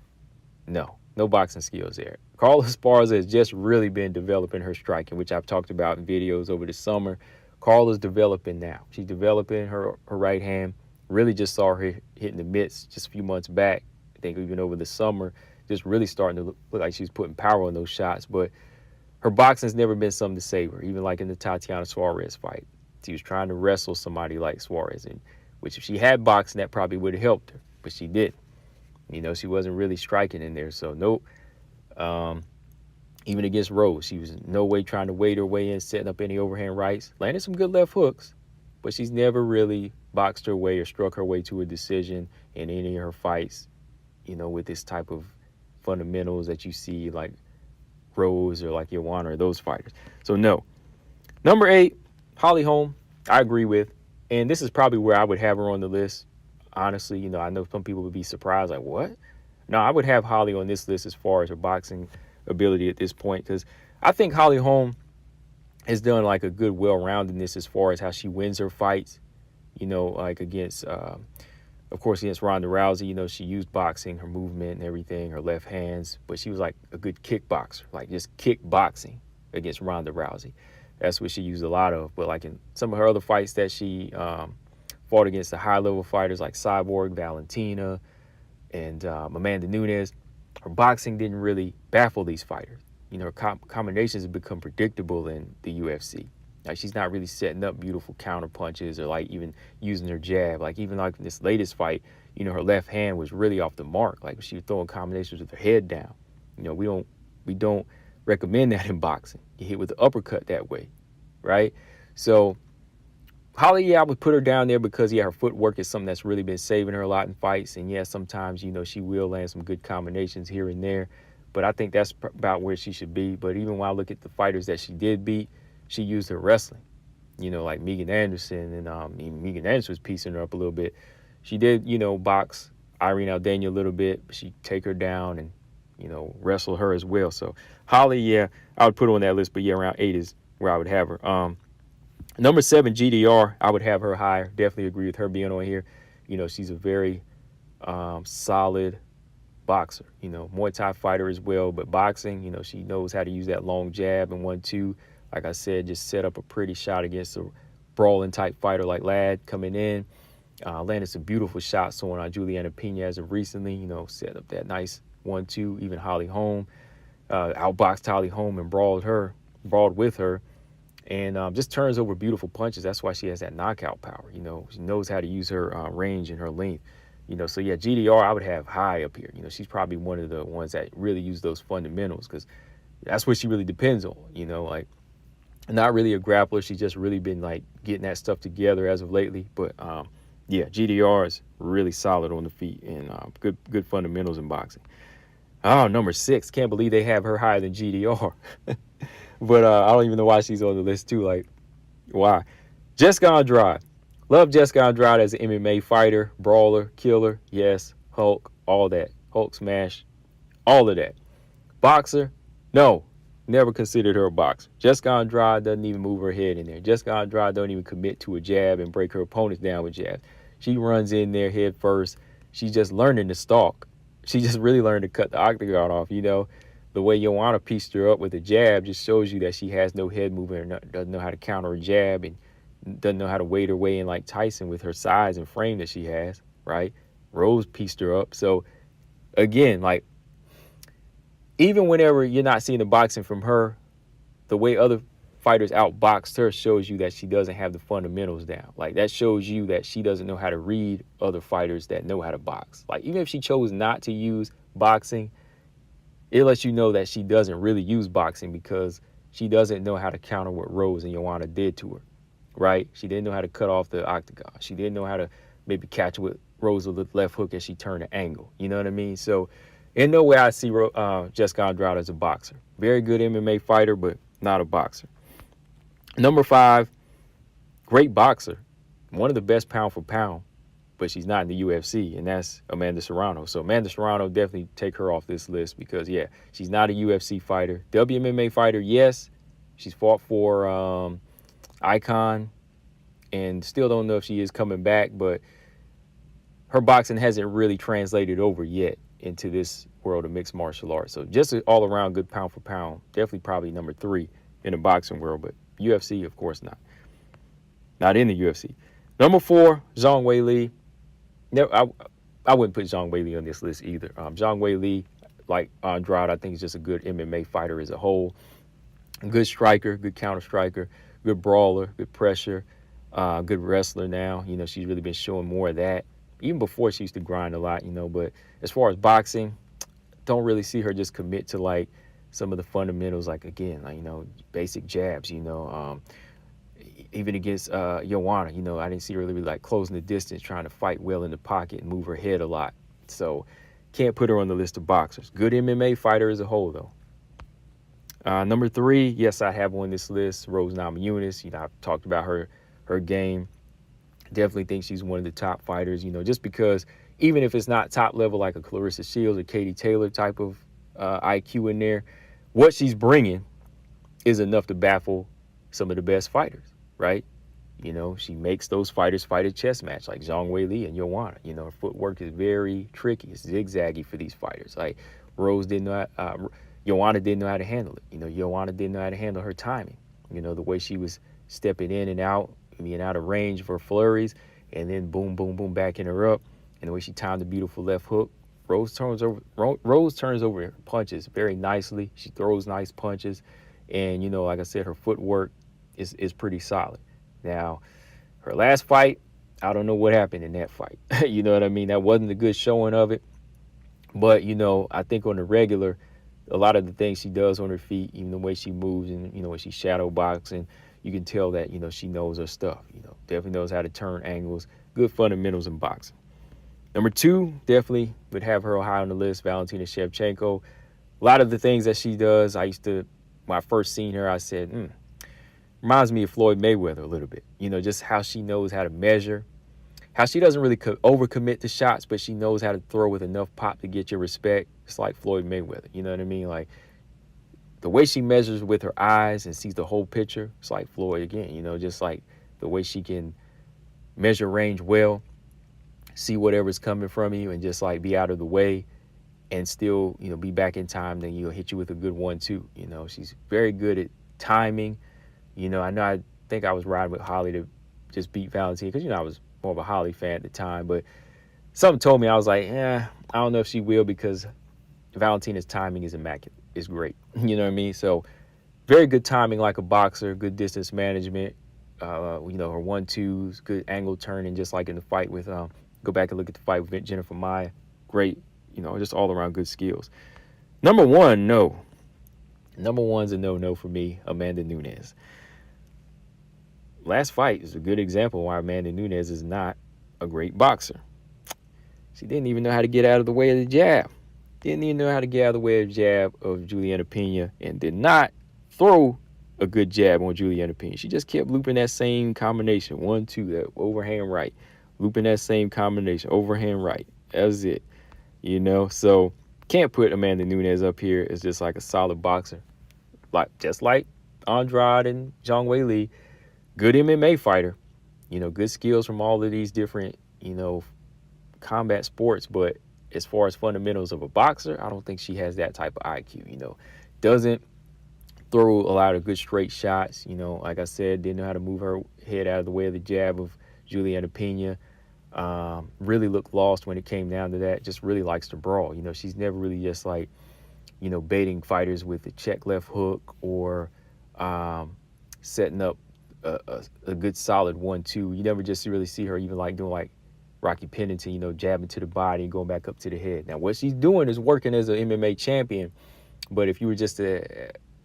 no boxing skills there. Carla Esparza has just really been developing her striking, which I've talked about in videos over the summer. Carla's developing now. She's developing her right hand. Really just saw her hitting the mitts just a few months back. I think even over the summer, just really starting to look like she's putting power on those shots. But her boxing's never been something to save her, even in the Tatiana Suarez fight. She was trying to wrestle somebody like Suarez, which if she had boxing, that probably would have helped her, but she didn't. She wasn't really striking in there, so nope. Even against Rose, she was in no way trying to wade her way in, setting up any overhand rights. Landed some good left hooks, but she's never really boxed her way or struck her way to a decision in any of her fights, with this type of fundamentals that you see like Rose or like Joanna or those fighters. So no. Number 8, Holly Holm, I agree with. And this is probably where I would have her on the list. Honestly, I know some people would be surprised, like, what? No, I would have Holly on this list as far as her boxing ability at this point, because I think Holly Holm has done a good well-roundedness as far as how she wins her fights, against, of course, against Ronda Rousey. She used boxing, her movement and everything, her left hands, but she was a good kickboxer, just kickboxing against Ronda Rousey. That's what she used a lot of. But in some of her other fights that she fought against the high-level fighters like Cyborg, Valentina, and Amanda Nunez, her boxing didn't really baffle these fighters. Her combinations have become predictable in the UFC. She's not really setting up beautiful counter punches or even using her jab. Even this latest fight, her left hand was really off the mark. She was throwing combinations with her head down. We don't recommend that in boxing. You hit with the uppercut that way, right? So Holly, yeah, I would put her down there because, her footwork is something that's really been saving her a lot in fights. And, sometimes, she will land some good combinations here and there. But I think that's about where she should be. But even when I look at the fighters that she did beat, she used her wrestling, like Megan Anderson. And even Megan Anderson was piecing her up a little bit. She did, box Irene Aldana a little bit. But she'd take her down and, wrestle her as well. So Holly, yeah, I would put her on that list. But, around 8 is where I would have her. Number 7, GDR, I would have her higher. Definitely agree with her being on here. She's a very solid boxer, Muay Thai fighter as well. But boxing, she knows how to use that long jab and 1-2. Like I said, just set up a pretty shot against a brawling type fighter like Ladd coming in. Landed some beautiful shots on Juliana Pena as of recently, set up that nice 1-2, even Holly Holm. outboxed Holm and brawled with her, and just turns over beautiful punches. That's why she has that knockout power. You know, she knows how to use her range and her length. You know, so yeah, GDR I would have high up here. You know, she's probably one of the ones that really use those fundamentals because that's what she really depends on. You know, like not really a grappler. She's just really been like getting that stuff together as of lately. But yeah, GDR is really solid on the feet and good fundamentals in boxing. Oh, number 6. Can't believe they have her higher than GDR. But I don't even know why she's on the list too. Like, why? Jessica Andrade. Love Jessica Andrade as an MMA fighter, brawler, killer. Yes, Hulk, all that. Hulk smash, all of that. Boxer? No, never considered her a boxer. Jessica Andrade doesn't even move her head in there. Jessica Andrade don't even commit to a jab and break her opponents down with jabs. She runs in there head first. She's just learning to stalk. She just really learned to cut the octagon off, you know. The way Joanna pieced her up with a jab just shows you that she has no head movement or doesn't know how to counter a jab and doesn't know how to wade her way in like Tyson with her size and frame that she has, right? Rose pieced her up. So, again, like, even whenever you're not seeing the boxing from her, the way other fighters outboxed her shows you that she doesn't have the fundamentals down. Like, that shows you that she doesn't know how to read other fighters that know how to box. Like, even if she chose not to use boxing, it lets you know that she doesn't really use boxing because she doesn't know how to counter what Rose and Joanna did to her, right? She didn't know how to cut off the octagon. She didn't know how to maybe catch with Rose with the left hook as she turned the angle. You know what I mean? So, in no way I see Jessica Andrade as a boxer. Very good MMA fighter, but not a boxer. Number 5, great boxer. One of the best pound for pound, but she's not in the UFC, and that's Amanda Serrano. So Amanda Serrano, definitely take her off this list because, yeah, she's not a UFC fighter. WMMA fighter, yes. She's fought for Icon and still don't know if she is coming back, but her boxing hasn't really translated over yet into this world of mixed martial arts. So just an all-around good pound for pound. Definitely probably number 3 in the boxing world, but UFC, of course not. Not in the UFC. Number 4, Zhong Wei Lee. No, I wouldn't put Zhong Wei Lee on this list either. Zhong Wei Lee, like Andrade, I think is just a good MMA fighter as a whole. Good striker, good counter striker, good brawler, good pressure, good wrestler now. You know, she's really been showing more of that. Even before she used to grind a lot, you know, but as far as boxing, don't really see her just commit to like some of the fundamentals, like, again, like, you know, basic jabs, you know, even against Joanna, you know, I didn't see her really like closing the distance, trying to fight well in the pocket and move her head a lot. So can't put her on the list of boxers. Good MMA fighter as a whole, though. Number 3, yes, I have on this list, Rose Namajunas. You know, I've talked about her game. Definitely think she's one of the top fighters, you know, just because even if it's not top level like a Clarissa Shields or Katie Taylor type of IQ in there, what she's bringing is enough to baffle some of the best fighters, right? You know, she makes those fighters fight a chess match like Zhong Wei Lee and Joanna. You know, her footwork is very tricky. It's zigzaggy for these fighters. Like Rose didn't know Joanna didn't know how to handle it. You know, Joanna didn't know how to handle her timing. You know, the way she was stepping in and out, being out of range for flurries, and then boom, boom, boom, backing her up. And the way she timed the beautiful left hook. Rose turns over her punches very nicely. She throws nice punches. And, you know, like I said, her footwork is pretty solid. Now, her last fight, I don't know what happened in that fight. You know what I mean? That wasn't a good showing of it. But, you know, I think on the regular, a lot of the things she does on her feet, even the way she moves and, you know, when she's shadow boxing, you can tell that, you know, she knows her stuff. You know, definitely knows how to turn angles. Good fundamentals in boxing. Number 2, definitely would have her high on the list, Valentina Shevchenko. A lot of the things that she does, when I first seen her, I said, reminds me of Floyd Mayweather a little bit. You know, just how she knows how to measure, how she doesn't really overcommit to shots, but she knows how to throw with enough pop to get your respect. It's like Floyd Mayweather. You know what I mean? Like, the way she measures with her eyes and sees the whole picture, it's like Floyd again. You know, just like the way she can measure range well, see whatever's coming from you, and just like be out of the way and still, you know, be back in time. Then you'll hit you with a good 1-2. You know, she's very good at timing. You know, I think I was riding with Holly to just beat Valentina because, you know, I was more of a Holly fan at the time. But something told me, I was like, I don't know if she will because Valentina's timing is immaculate. is great. You know what I mean? So very good timing like a boxer, good distance management. Her 1-2s, good angle turning, just like in the fight with go back and look at the fight with Jennifer Maia. Great, just all around good skills. Number one, no. Number one's a no for me, Amanda Nunez. Last fight is a good example why Amanda Nunez is not a great boxer. She didn't even know how to get out of the way of the jab. Didn't even know how to get out of the way of the jab of Juliana Pena, and did not throw a good jab on Juliana Pena. She just kept looping that same combination, 1-2, that overhand right, looping that same combination, overhand right. That was it, So can't put Amanda Nunez up here as just like a solid boxer, just like Andrade and Zhong Wei Lee. Good MMA fighter, good skills from all of these different, combat sports. But as far as fundamentals of a boxer, I don't think she has that type of IQ, doesn't throw a lot of good straight shots. Like I said, didn't know how to move her head out of the way of the jab of Juliana Pena. Really looked lost when it came down to that. Just really likes to brawl. She's never really just like, baiting fighters with a check left hook or setting up a good solid 1-2. You never just really see her even like doing like Rocky Pennington, jabbing to the body and going back up to the head. Now, what she's doing is working as an MMA champion. But if you were just to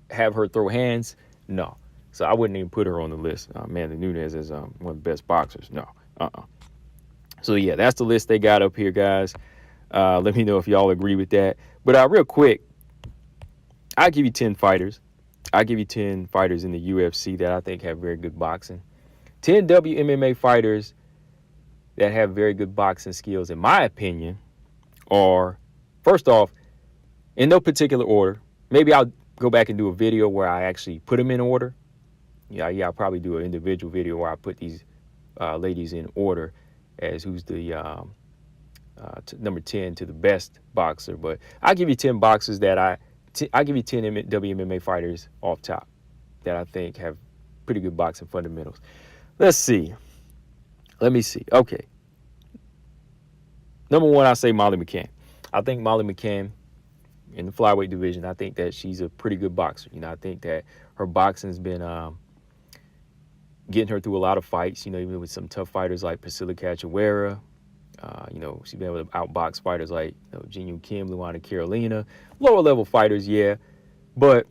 have her throw hands, no. So I wouldn't even put her on the list. Amanda Nunez is one of the best boxers. No. So, yeah, that's the list they got up here, guys. Let me know if y'all agree with that. But real quick, I'll give you 10 fighters. I'll give you 10 fighters in the UFC that I think have very good boxing. 10 WMMA fighters that have very good boxing skills, in my opinion, are, first off, in no particular order. Maybe I'll go back and do a video where I actually put them in order. I'll probably do an individual video where I put these ladies in order as who's the number 10 to the best boxer. But I'll give you 10 boxers that I'll give you 10 WMMA fighters off top that I think have pretty good boxing fundamentals. Let's see. Let me see. Okay. Number one, I'll say Molly McCann. I think Molly McCann in the flyweight division, I think that she's a pretty good boxer. I think that her boxing's been getting her through a lot of fights, even with some tough fighters like Priscilla Cachoeira. She's been able to outbox fighters like Jin Kim, Luana Carolina. Lower level fighters, yeah. But,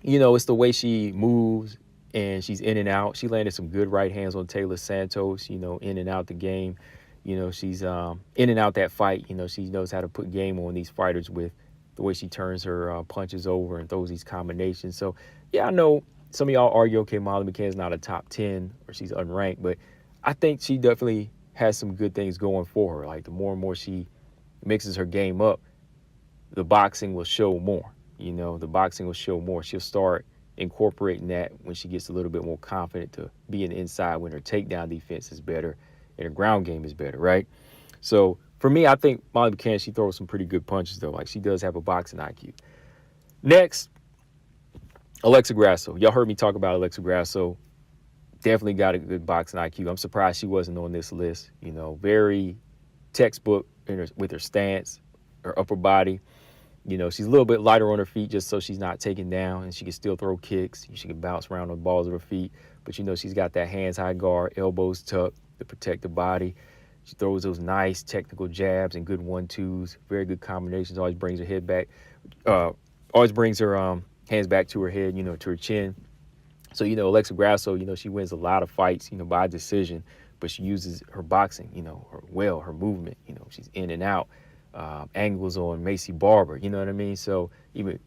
it's the way she moves and she's in and out. She landed some good right hands on Taylor Santos, in and out the game. She's in and out that fight. She knows how to put game on these fighters with the way she turns her punches over and throws these combinations. So, yeah, I know some of y'all argue, okay, Molly McCann's not a top 10 or she's unranked, but I think she definitely has some good things going for her. Like, the more and more she mixes her game up, the boxing will show more. The boxing will show more. She'll start incorporating that when she gets a little bit more confident to be in the inside, when her takedown defense is better and her ground game is better, right? So for me, I think Molly McCann, she throws some pretty good punches, though. Like, she does have a boxing IQ. Next, Alexa Grasso. Y'all heard me talk about Alexa Grasso. Definitely got a good boxing IQ. I'm surprised she wasn't on this list. Very textbook with her stance, her upper body. She's a little bit lighter on her feet just so she's not taken down, and she can still throw kicks. She can bounce around on the balls of her feet. But, she's got that hands high guard, elbows tucked to protect the body. She throws those nice technical jabs and good 1-2s, very good combinations. Always brings her head back, always brings her hands back to her head, to her chin. So, Alexa Grasso, she wins a lot of fights, by decision, but she uses her boxing, her movement, she's in and out, angles on Macy Barber, you know what I mean? So even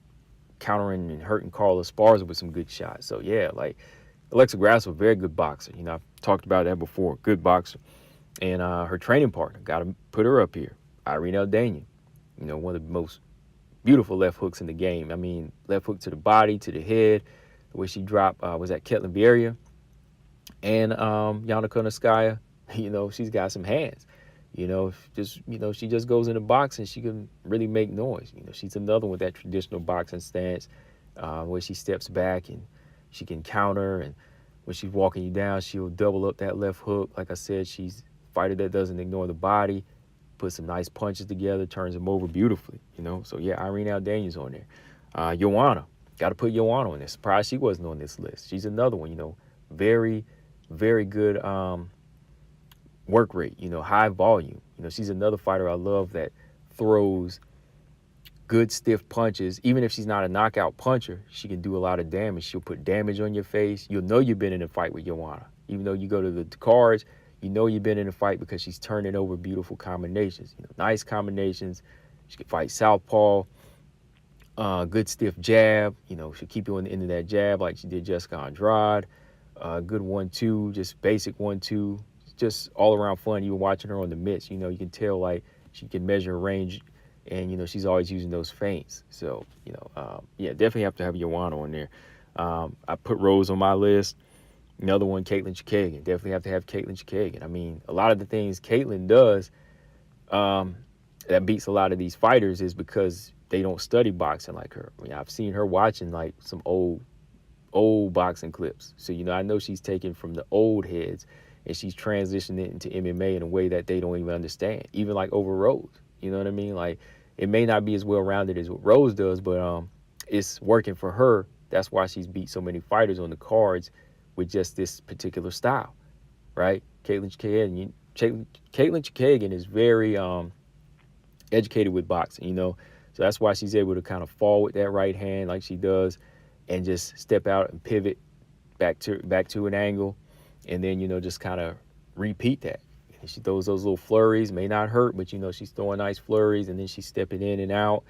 countering and hurting Carla Esparza with some good shots. So, yeah, like Alexa Grasso, very good boxer. I've talked about that before, good boxer. And her training partner, got to put her up here, Irene Aldana, one of the most beautiful left hooks in the game. I mean, left hook to the body, to the head. The way she dropped was at Ketlen Vieiria. And Yana Kunitskaya, she's got some hands. She just goes in the box and she can really make noise. She's another one with that traditional boxing stance where she steps back and she can counter. And when she's walking you down, she'll double up that left hook. Like I said, she's a fighter that doesn't ignore the body, puts some nice punches together, turns them over beautifully, So, yeah, Irene Aldana's on there. Joanna, got to put Joanna on this. Surprised she wasn't on this list. She's another one, very, very good work rate, high volume. She's another fighter I love that throws good stiff punches. Even if she's not a knockout puncher, she can do a lot of damage. She'll put damage on your face. You'll know you've been in a fight with Joanna. Even though you go to the cards, you know you've been in a fight because she's turning over beautiful combinations. Nice combinations. She can fight southpaw. Good stiff jab. She'll keep you on the end of that jab like she did Jessica Andrade. Good 1-2, just basic 1-2. Just all around fun. Even watching her on the mitts, you can tell like she can measure range, and she's always using those feints. So yeah, definitely have to have Joanna on there. I put Rose on my list. Another one, Caitlyn Chookagian. Definitely have to have Caitlyn Chookagian. I mean, a lot of the things Caitlyn does that beats a lot of these fighters is because they don't study boxing like her. I mean, I've seen her watching like some old boxing clips. So I know she's taken from the old heads and she's transitioned it into MMA in a way that they don't even understand. Even like over Rose. You know what I mean? Like, it may not be as well-rounded as what Rose does, but it's working for her. That's why she's beat so many fighters on the cards with just this particular style, right? Caitlyn Chookagian is very educated with boxing, so that's why she's able to kind of fall with that right hand like she does and just step out and pivot back to an angle and then, just kind of repeat that. And she throws those little flurries, may not hurt, but, she's throwing nice flurries and then she's stepping in and out.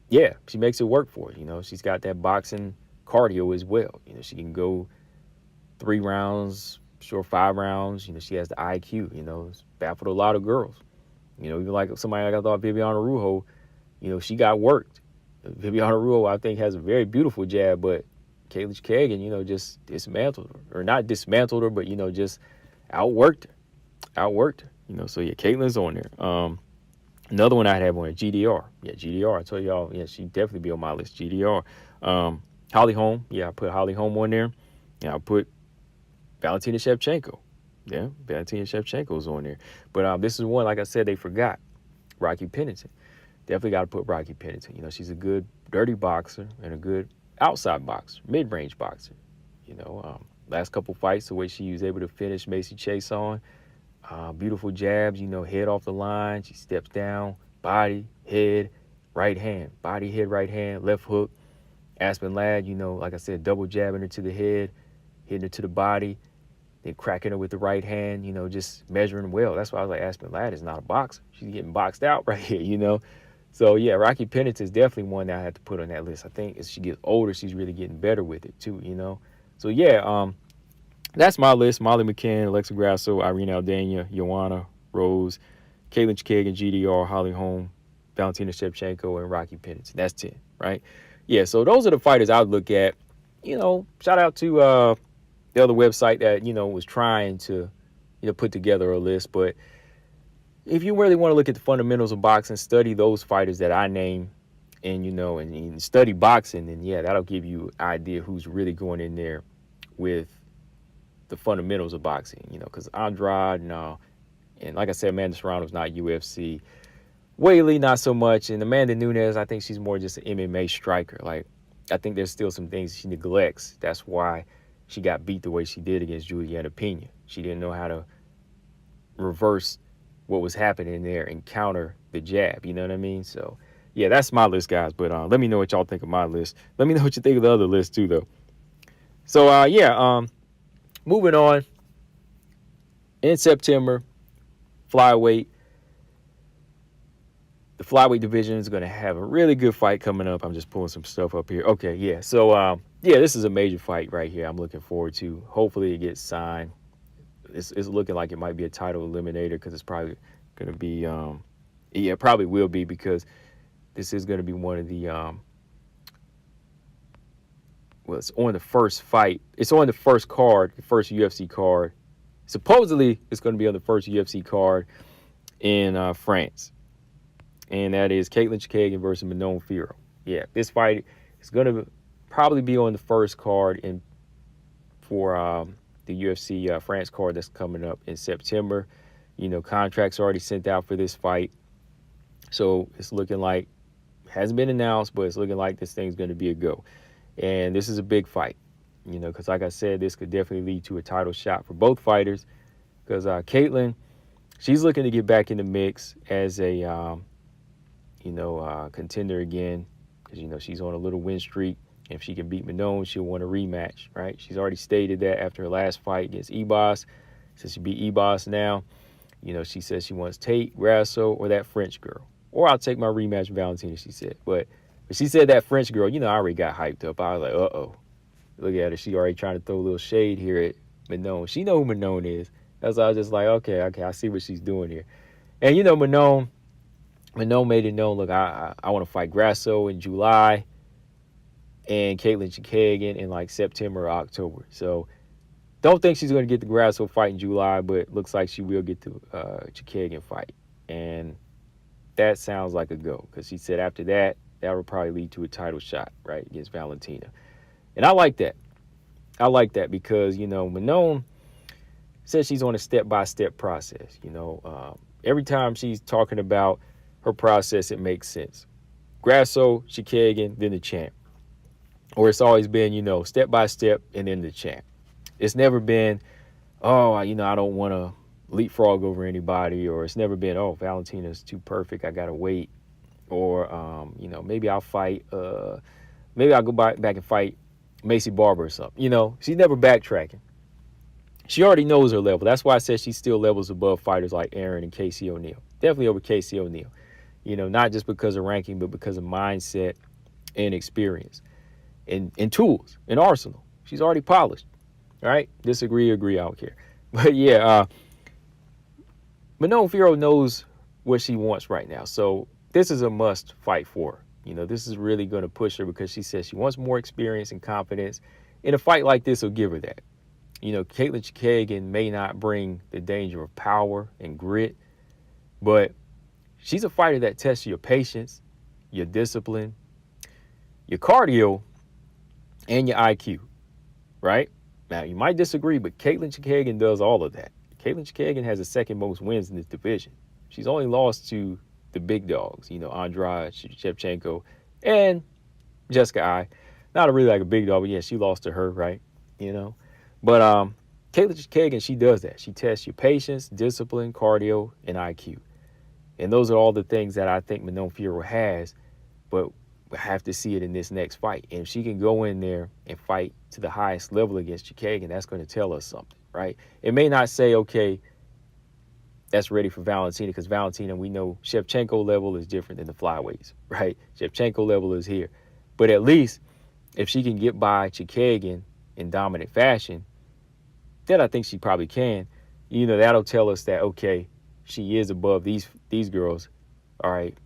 Yeah, she makes it work for her. She's got that boxing cardio as well. She can go 3 rounds, sure 5 rounds. She has the IQ. It's baffled a lot of girls. Even like somebody like I thought Viviana Rujo, she got worked. Viviana Rujo, I think, has a very beautiful jab, but Caitlyn Chookagian, just dismantled her. Or not dismantled her, but, just outworked her. So yeah, Caitlyn's on there. Another one I'd have on there, GDR. Yeah, GDR. I told y'all, yeah, she'd definitely be on my list, GDR. Holly Holm. Yeah, I put Holly Holm on there. Yeah, I put Valentina Shevchenko. Yeah, Valentina Shevchenko's on there. But this is one, like I said, they forgot. Rocky Pennington. Definitely got to put Rocky Pennington. She's a good dirty boxer and a good outside boxer, mid-range boxer. Last couple fights, the way she was able to finish Macy Chase on. Beautiful jabs, head off the line. She steps down, body, head, right hand. Body, head, right hand, left hook. Aspen Ladd, like I said, double jabbing her to the head, hitting her to the body, then cracking her with the right hand, just measuring well. That's why I was like, Aspen Ladd is not a boxer. She's getting boxed out right here, So, yeah, Rocky Pennington is definitely one that I had to put on that list. I think as she gets older, she's really getting better with it, too, So, yeah, that's my list. Molly McCann, Alexa Grasso, Irene Aldana, Joanna, Rose, Caitlyn Chookagian, GDR, Holly Holm, Valentina Shevchenko, and Rocky Pennington. That's 10, right? Yeah, so those are the fighters I would look at. Shout out to the other website that, was trying to, put together a list. But if you really want to look at the fundamentals of boxing, study those fighters that I name and, and study boxing, then, yeah, that'll give you an idea who's really going in there with the fundamentals of boxing, because Andrade, and like I said, Amanda Serrano's not UFC. Wei Lee, not so much. And Amanda Nunez, I think she's more just an MMA striker. Like, I think there's still some things she neglects. That's why she got beat the way she did against Juliana Pena. She didn't know how to reverse what was happening there and counter the jab. You know what I mean? So, yeah, that's my list, guys. But let me know what y'all think of my list. Let me know what you think of the other list, too, though. So, yeah, moving on. In September, flyweight. The flyweight division is going to have a really good fight coming up. I'm just pulling some stuff up here. Okay, yeah. So, yeah, this is a major fight right here I'm looking forward to. Hopefully it gets signed. It's looking like it might be a title eliminator because it's probably going to be, yeah, it probably will be because this is going to be one of the, well, it's on the first fight. It's on the first card, the first UFC card. Supposedly, it's going to be on the first UFC card in France. And that is Caitlyn Chookagian versus Manon Firo. Yeah, this fight is going to probably be on the first card for the UFC France card that's coming up in September. Contracts already sent out for this fight. So it's looking like Hasn't been announced, but it's looking like this thing's going to be a go. And this is a big fight, because like I said, this could definitely lead to a title shot for both fighters. Because Caitlyn, she's looking to get back in the mix as a, contender again. Because, she's on a little win streak. If she can beat Manon, she'll want a rematch, right? She's already stated that after her last fight against Ebos. Since she beat Ebos now, she says she wants Tate, Grazo, or that French girl. Or I'll take my rematch with Valentina, she said. But she said that French girl, I already got hyped up. I was like, uh-oh. Look at her. She already trying to throw a little shade here at Manon. She know who Manon is. That's why I was just like, okay, I see what she's doing here. And, Manon made it known, look, I want to fight Grazo in July and Caitlyn Chookagian in like September or October. So don't think she's going to get the Grazo fight in July, but looks like she will get the Chookagian fight. And that sounds like a go, because she said after that would probably lead to a title shot, right, against Valentina. And I like that. I like that because, Manon says she's on a step-by-step process. Every time she's talking about her process, it makes sense. Grazo, Chookagian, then the champ. Or it's always been, step-by-step and then the champ. It's never been, I don't want to leapfrog over anybody. Or it's never been, Valentina's too perfect, I got to wait. Or, maybe I'll fight, maybe I'll go back and fight Macy Barber or something. She's never backtracking. She already knows her level. That's why I said she still levels above fighters like Aaron and Casey O'Neill. Definitely over Casey O'Neill. Not just because of ranking, but because of mindset and experience and tools and arsenal. She's already polished. All right? Disagree, agree, I don't care. But yeah, Manon Firo knows what she wants right now. So this is a must fight for her. This is really going to push her because she says she wants more experience and confidence. And a fight like this will give her that. Caitlyn Chookagian may not bring the danger of power and grit, but she's a fighter that tests your patience, your discipline, your cardio, and your IQ, right? Now, you might disagree, but Caitlyn Chookagian does all of that. Caitlyn Chookagian has the second most wins in this division. She's only lost to the big dogs, Andrade, Shevchenko, and Jessica I. Not really like a big dog, but yeah, she lost to her, right? But Caitlyn Chookagian, she does that. She tests your patience, discipline, cardio, and IQ. And those are all the things that I think Manon Firo has, but we have to see it in this next fight. And if she can go in there and fight to the highest level against Chookagian, that's going to tell us something, right? It may not say, okay, that's ready for Valentina, because Valentina, we know Shevchenko level is different than the flyweights, right? Shevchenko level is here. But at least if she can get by Chookagian in dominant fashion, then I think she probably can. That'll tell us that, okay, she is above these girls. All right,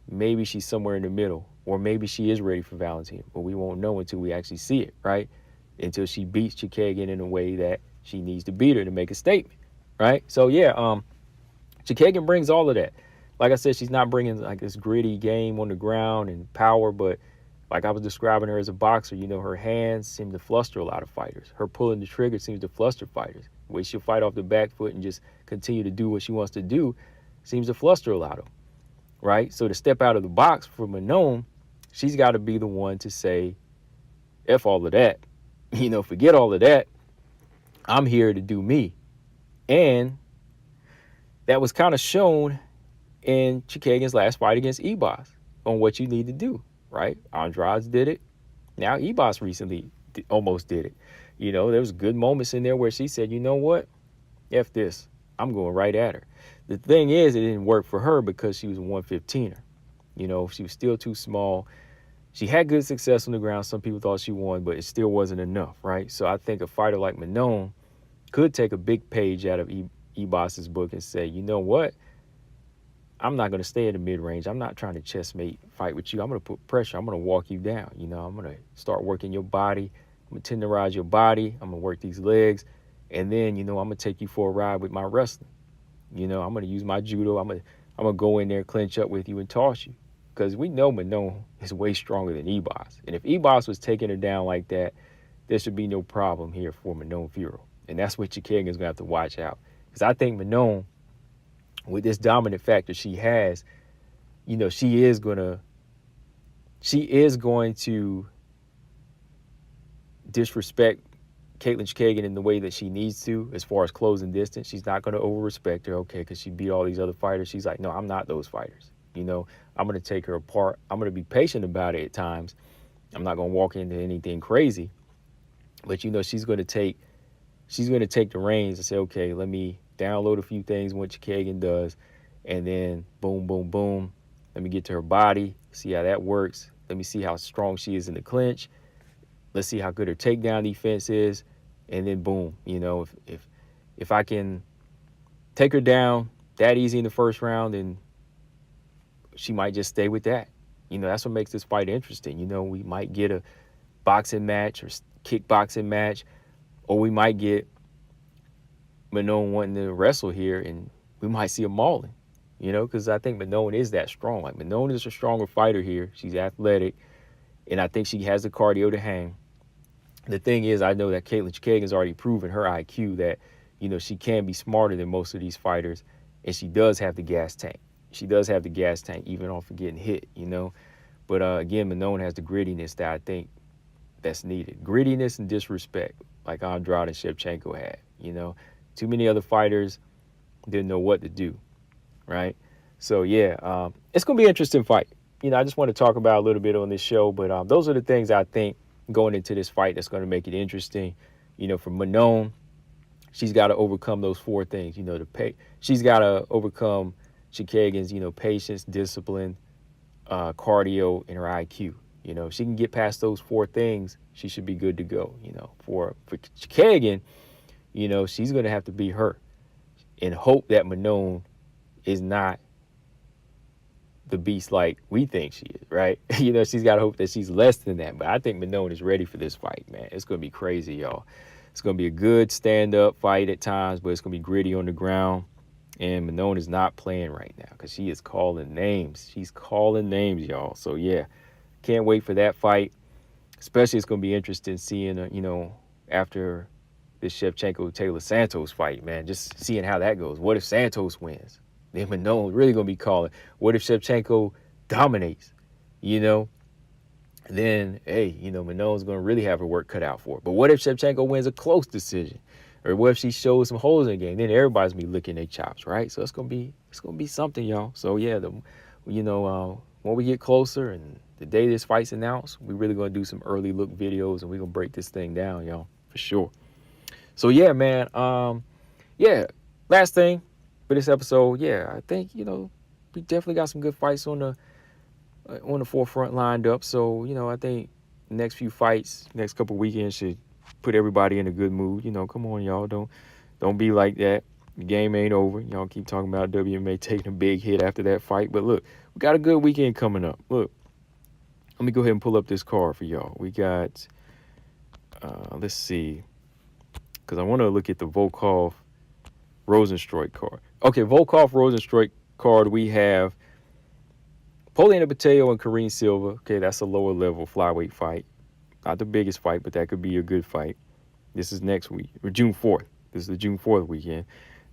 maybe she's somewhere in the middle, or maybe she is ready for Valentina, but we won't know until we actually see it, right? Until she beats Chookagian in a way that she needs to beat her to make a statement, right? So yeah, Chookagian brings all of that. Like I said, she's not bringing like this gritty game on the ground and power, but like I was describing her as a boxer, her hands seem to fluster a lot of fighters. Her pulling the trigger seems to fluster fighters. The way she'll fight off the back foot and just continue to do what she wants to do seems to fluster a lot of them, right? So to step out of the box for Manon, she's got to be the one to say, F all of that. Forget all of that. I'm here to do me. And that was kind of shown in Chookagian's last fight against Ebos on what you need to do. Right? Andrade did it. Now Ebos recently almost did it. There was good moments in there where she said, you know what? F this. I'm going right at her. The thing is, it didn't work for her because she was a 115er. She was still too small. She had good success on the ground. Some people thought she won, but it still wasn't enough, right? So I think a fighter like Manon could take a big page out of Ebos's book and say, you know what? I'm not going to stay in the mid-range. I'm not trying to chessmate fight with you. I'm going to put pressure. I'm going to walk you down. I'm going to start working your body. I'm going to tenderize your body. I'm going to work these legs. And then, I'm going to take you for a ride with my wrestling. I'm going to use my judo. I'm going to go in there, clinch up with you, and toss you. Because we know Manon is way stronger than Ebos. And if Ebos was taking her down like that, there should be no problem here for Manon Firo. And that's what Chookagian's going to have to watch out. Because I think Manon, with this dominant factor she has, she is going to she is going to disrespect Caitlyn Chookagian in the way that she needs to as far as closing distance. She's not going to over-respect her, okay, because she beat all these other fighters. She's like, no, I'm not those fighters. You know, I'm going to take her apart. I'm going to be patient about it at times. I'm not going to walk into anything crazy. But, you know, she's going to take the reins and say, okay, let me download a few things what Chookagian does, and then boom, boom, boom. Let me get to her body, see how that works. Let me see how strong she is in the clinch. Let's see how good her takedown defense is, and then boom. You know, if I can take her down that easy in the first round, then she might just stay with that. You know, that's what makes this fight interesting. You know, we might get a boxing match or kickboxing match, or we might get Manon wanting to wrestle here, and we might see a mauling. You know, because I think Manon is that strong. Like, Manon is a stronger fighter here. She's athletic, and I think she has the cardio to hang. The thing is, I know that Caitlyn Chookagian's already proven her IQ that, you know, she can be smarter than most of these fighters, and she does have the gas tank. She does have the gas tank, even off of getting hit, you know. But, again, Manon has the grittiness that I think that's needed. Grittiness and disrespect, like Andrade and Shevchenko had, you know. Too many other fighters didn't know what to do, right? So, yeah, it's going to be an interesting fight. You know, I just want to talk about a little bit on this show, but those are the things I think going into this fight that's going to make it interesting. You know, for Manon, she's got to overcome those four things. You know, she's got to overcome Chookagian's, you know, patience, discipline, cardio, and her IQ. You know, if she can get past those four things, she should be good to go. You know, for Chookagian, you know, she's going to have to be her and hope that Manon is not the beast like we think she is, right? You know, she's got to hope that she's less than that. But I think Manon is ready for this fight, man. It's going to be crazy, y'all. It's going to be a good stand-up fight at times, but it's going to be gritty on the ground. And Manon is not playing right now because she is calling names. She's calling names, y'all. So, yeah, can't wait for that fight. Especially it's going to be interesting seeing, you know, after this Shevchenko-Taylor Santos fight, man, just seeing how that goes. What if Santos wins? Then Manon really going to be calling. What if Shevchenko dominates? You know, then, hey, you know, Manon's going to really have her work cut out for her. But what if Shevchenko wins a close decision? Or what if she shows some holes in the game? Then everybody's going to be licking their chops, right? So it's going to be something, y'all. So, yeah, when we get closer and the day this fight's announced, we're really going to do some early look videos, and we're going to break this thing down, y'all, for sure. So, yeah, man, last thing for this episode, yeah, I think, you know, we definitely got some good fights on the forefront lined up. So, you know, I think the next few fights, next couple weekends should put everybody in a good mood. You know, come on, y'all, don't be like that. The game ain't over. Y'all keep talking about WMMA taking a big hit after that fight. But look, we got a good weekend coming up. Look, let me go ahead and pull up this card for y'all. We got, let's see, because I want to look at the Volkov-Rosenstruik card. Okay, Volkov-Rosenstruik card, we have Poliana Bateo and Karine Silva. Okay, that's a lower level flyweight fight. Not the biggest fight, but that could be a good fight. This is next week, or June 4th. This is the June 4th weekend.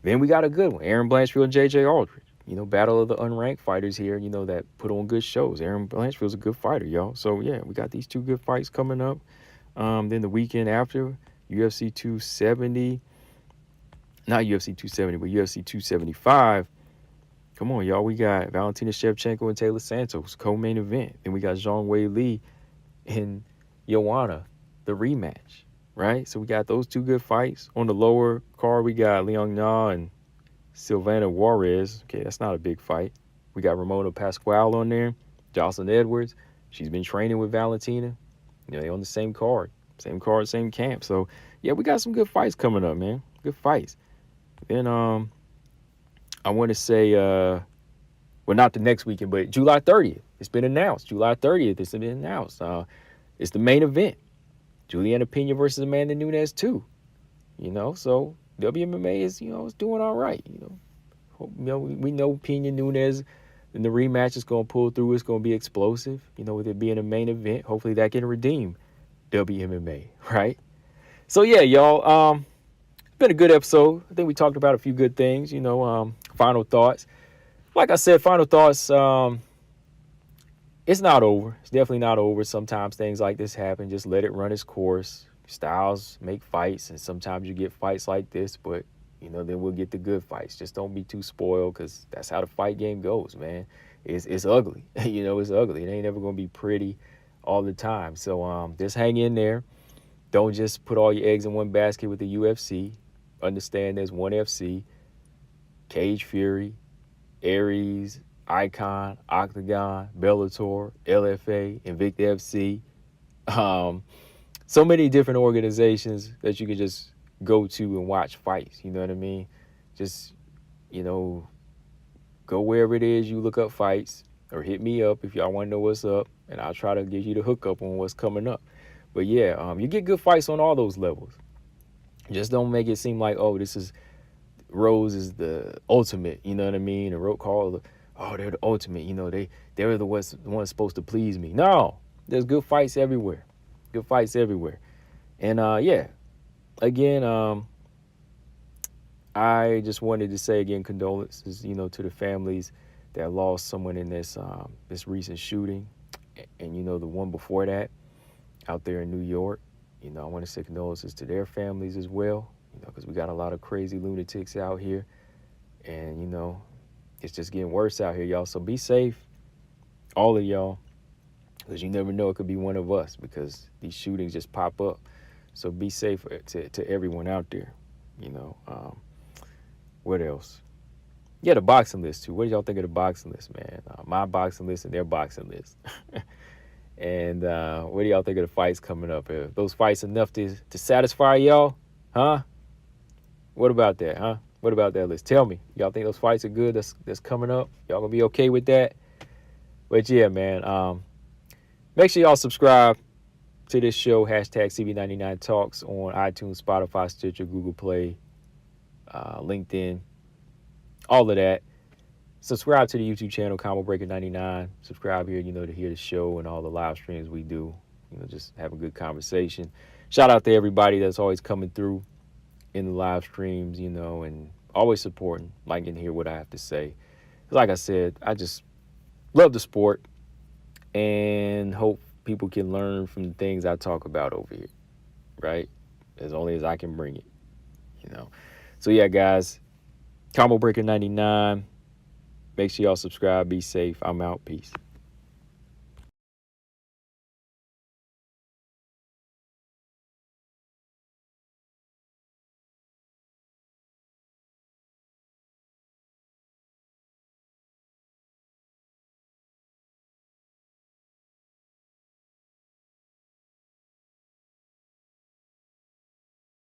Then we got a good one, Aaron Blanchfield and J.J. Aldridge. You know, battle of the unranked fighters here, you know, that put on good shows. Aaron Blanchfield's a good fighter, y'all. So, yeah, we got these two good fights coming up. Then the weekend after, UFC 270. Not UFC 270, but UFC 275. Come on, y'all. We got Valentina Shevchenko and Taylor Santos, co-main event. Then we got Zhong Wei Lee and Joanna, the rematch, right? So we got those two good fights. On the lower card, we got Liang Na and Silvana Juarez. Okay, that's not a big fight. We got Ramona Pasquale on there. Jocelyn Edwards. She's been training with Valentina. You know, they on the same card, same camp. So, yeah, we got some good fights coming up, man. Good fights. Then I want to say, well, not the next weekend, but July 30th. It's been announced. July 30th, it's been announced. It's the main event. Juliana Pena versus Amanda Nunez 2. You know, so WMMA is, you know, it's doing all right. You know, we know Pena Nunez in the rematch is going to pull through. It's going to be explosive. You know, with it being a main event, hopefully that can redeem WMMA, right? So, yeah, y'all, it's been a good episode. I think we talked about a few good things, you know, final thoughts. Like I said, final thoughts, it's not over. It's definitely not over. Sometimes things like this happen. Just let it run its course. Styles make fights, and sometimes you get fights like this, but then we'll get the good fights. Just don't be too spoiled, because that's how the fight game goes, man. It's ugly. It's ugly. It ain't ever gonna be pretty all the time. So just hang in there. Don't just put all your eggs in one basket with the UFC. Understand there's one FC, Cage Fury, Aries, Icon, Octagon, Bellator, LFA, Invicta FC. So many different organizations that you can just go to and watch fights. You know what I mean? Just, go wherever it is you look up fights, or hit me up if y'all want to know what's up, and I'll try to give you the hookup on what's coming up. But yeah, you get good fights on all those levels. Just don't make it seem like, oh, this is Rose is the ultimate, you know what I mean? And Roke called, oh, they're the ultimate, they're the ones supposed to please me. No, there's good fights everywhere. Good fights everywhere. And yeah, again, I just wanted to say again, condolences, to the families that lost someone in this recent shooting, and the one before that out there in New York. I want to say condolences to their families as well, because we got a lot of crazy lunatics out here, and it's just getting worse out here, y'all. So be safe, all of y'all, because you never know, it could be one of us, because these shootings just pop up. So be safe to everyone out there. What else? Yeah, the boxing list too. What do y'all think of the boxing list, man? My boxing list and their boxing list. And what do y'all think of the fights coming up? Are those fights enough to satisfy y'all? Huh? What about that, huh? What about that list? Tell me. Y'all think those fights are good that's coming up? Y'all gonna be okay with that? But yeah, man. Make sure y'all subscribe to this show, hashtag CB99 Talks, on iTunes, Spotify, Stitcher, Google Play, LinkedIn, all of that. Subscribe to the YouTube channel, Combo Breaker 99. Subscribe here, to hear the show and all the live streams we do. Just have a good conversation. Shout out to everybody that's always coming through in the live streams, and always supporting, liking to hear what I have to say. Like I said, I just love the sport and hope people can learn from the things I talk about over here, right? As only as I can bring it, So yeah, guys, Combo Breaker 99. Make sure y'all subscribe. Be safe. I'm out. Peace.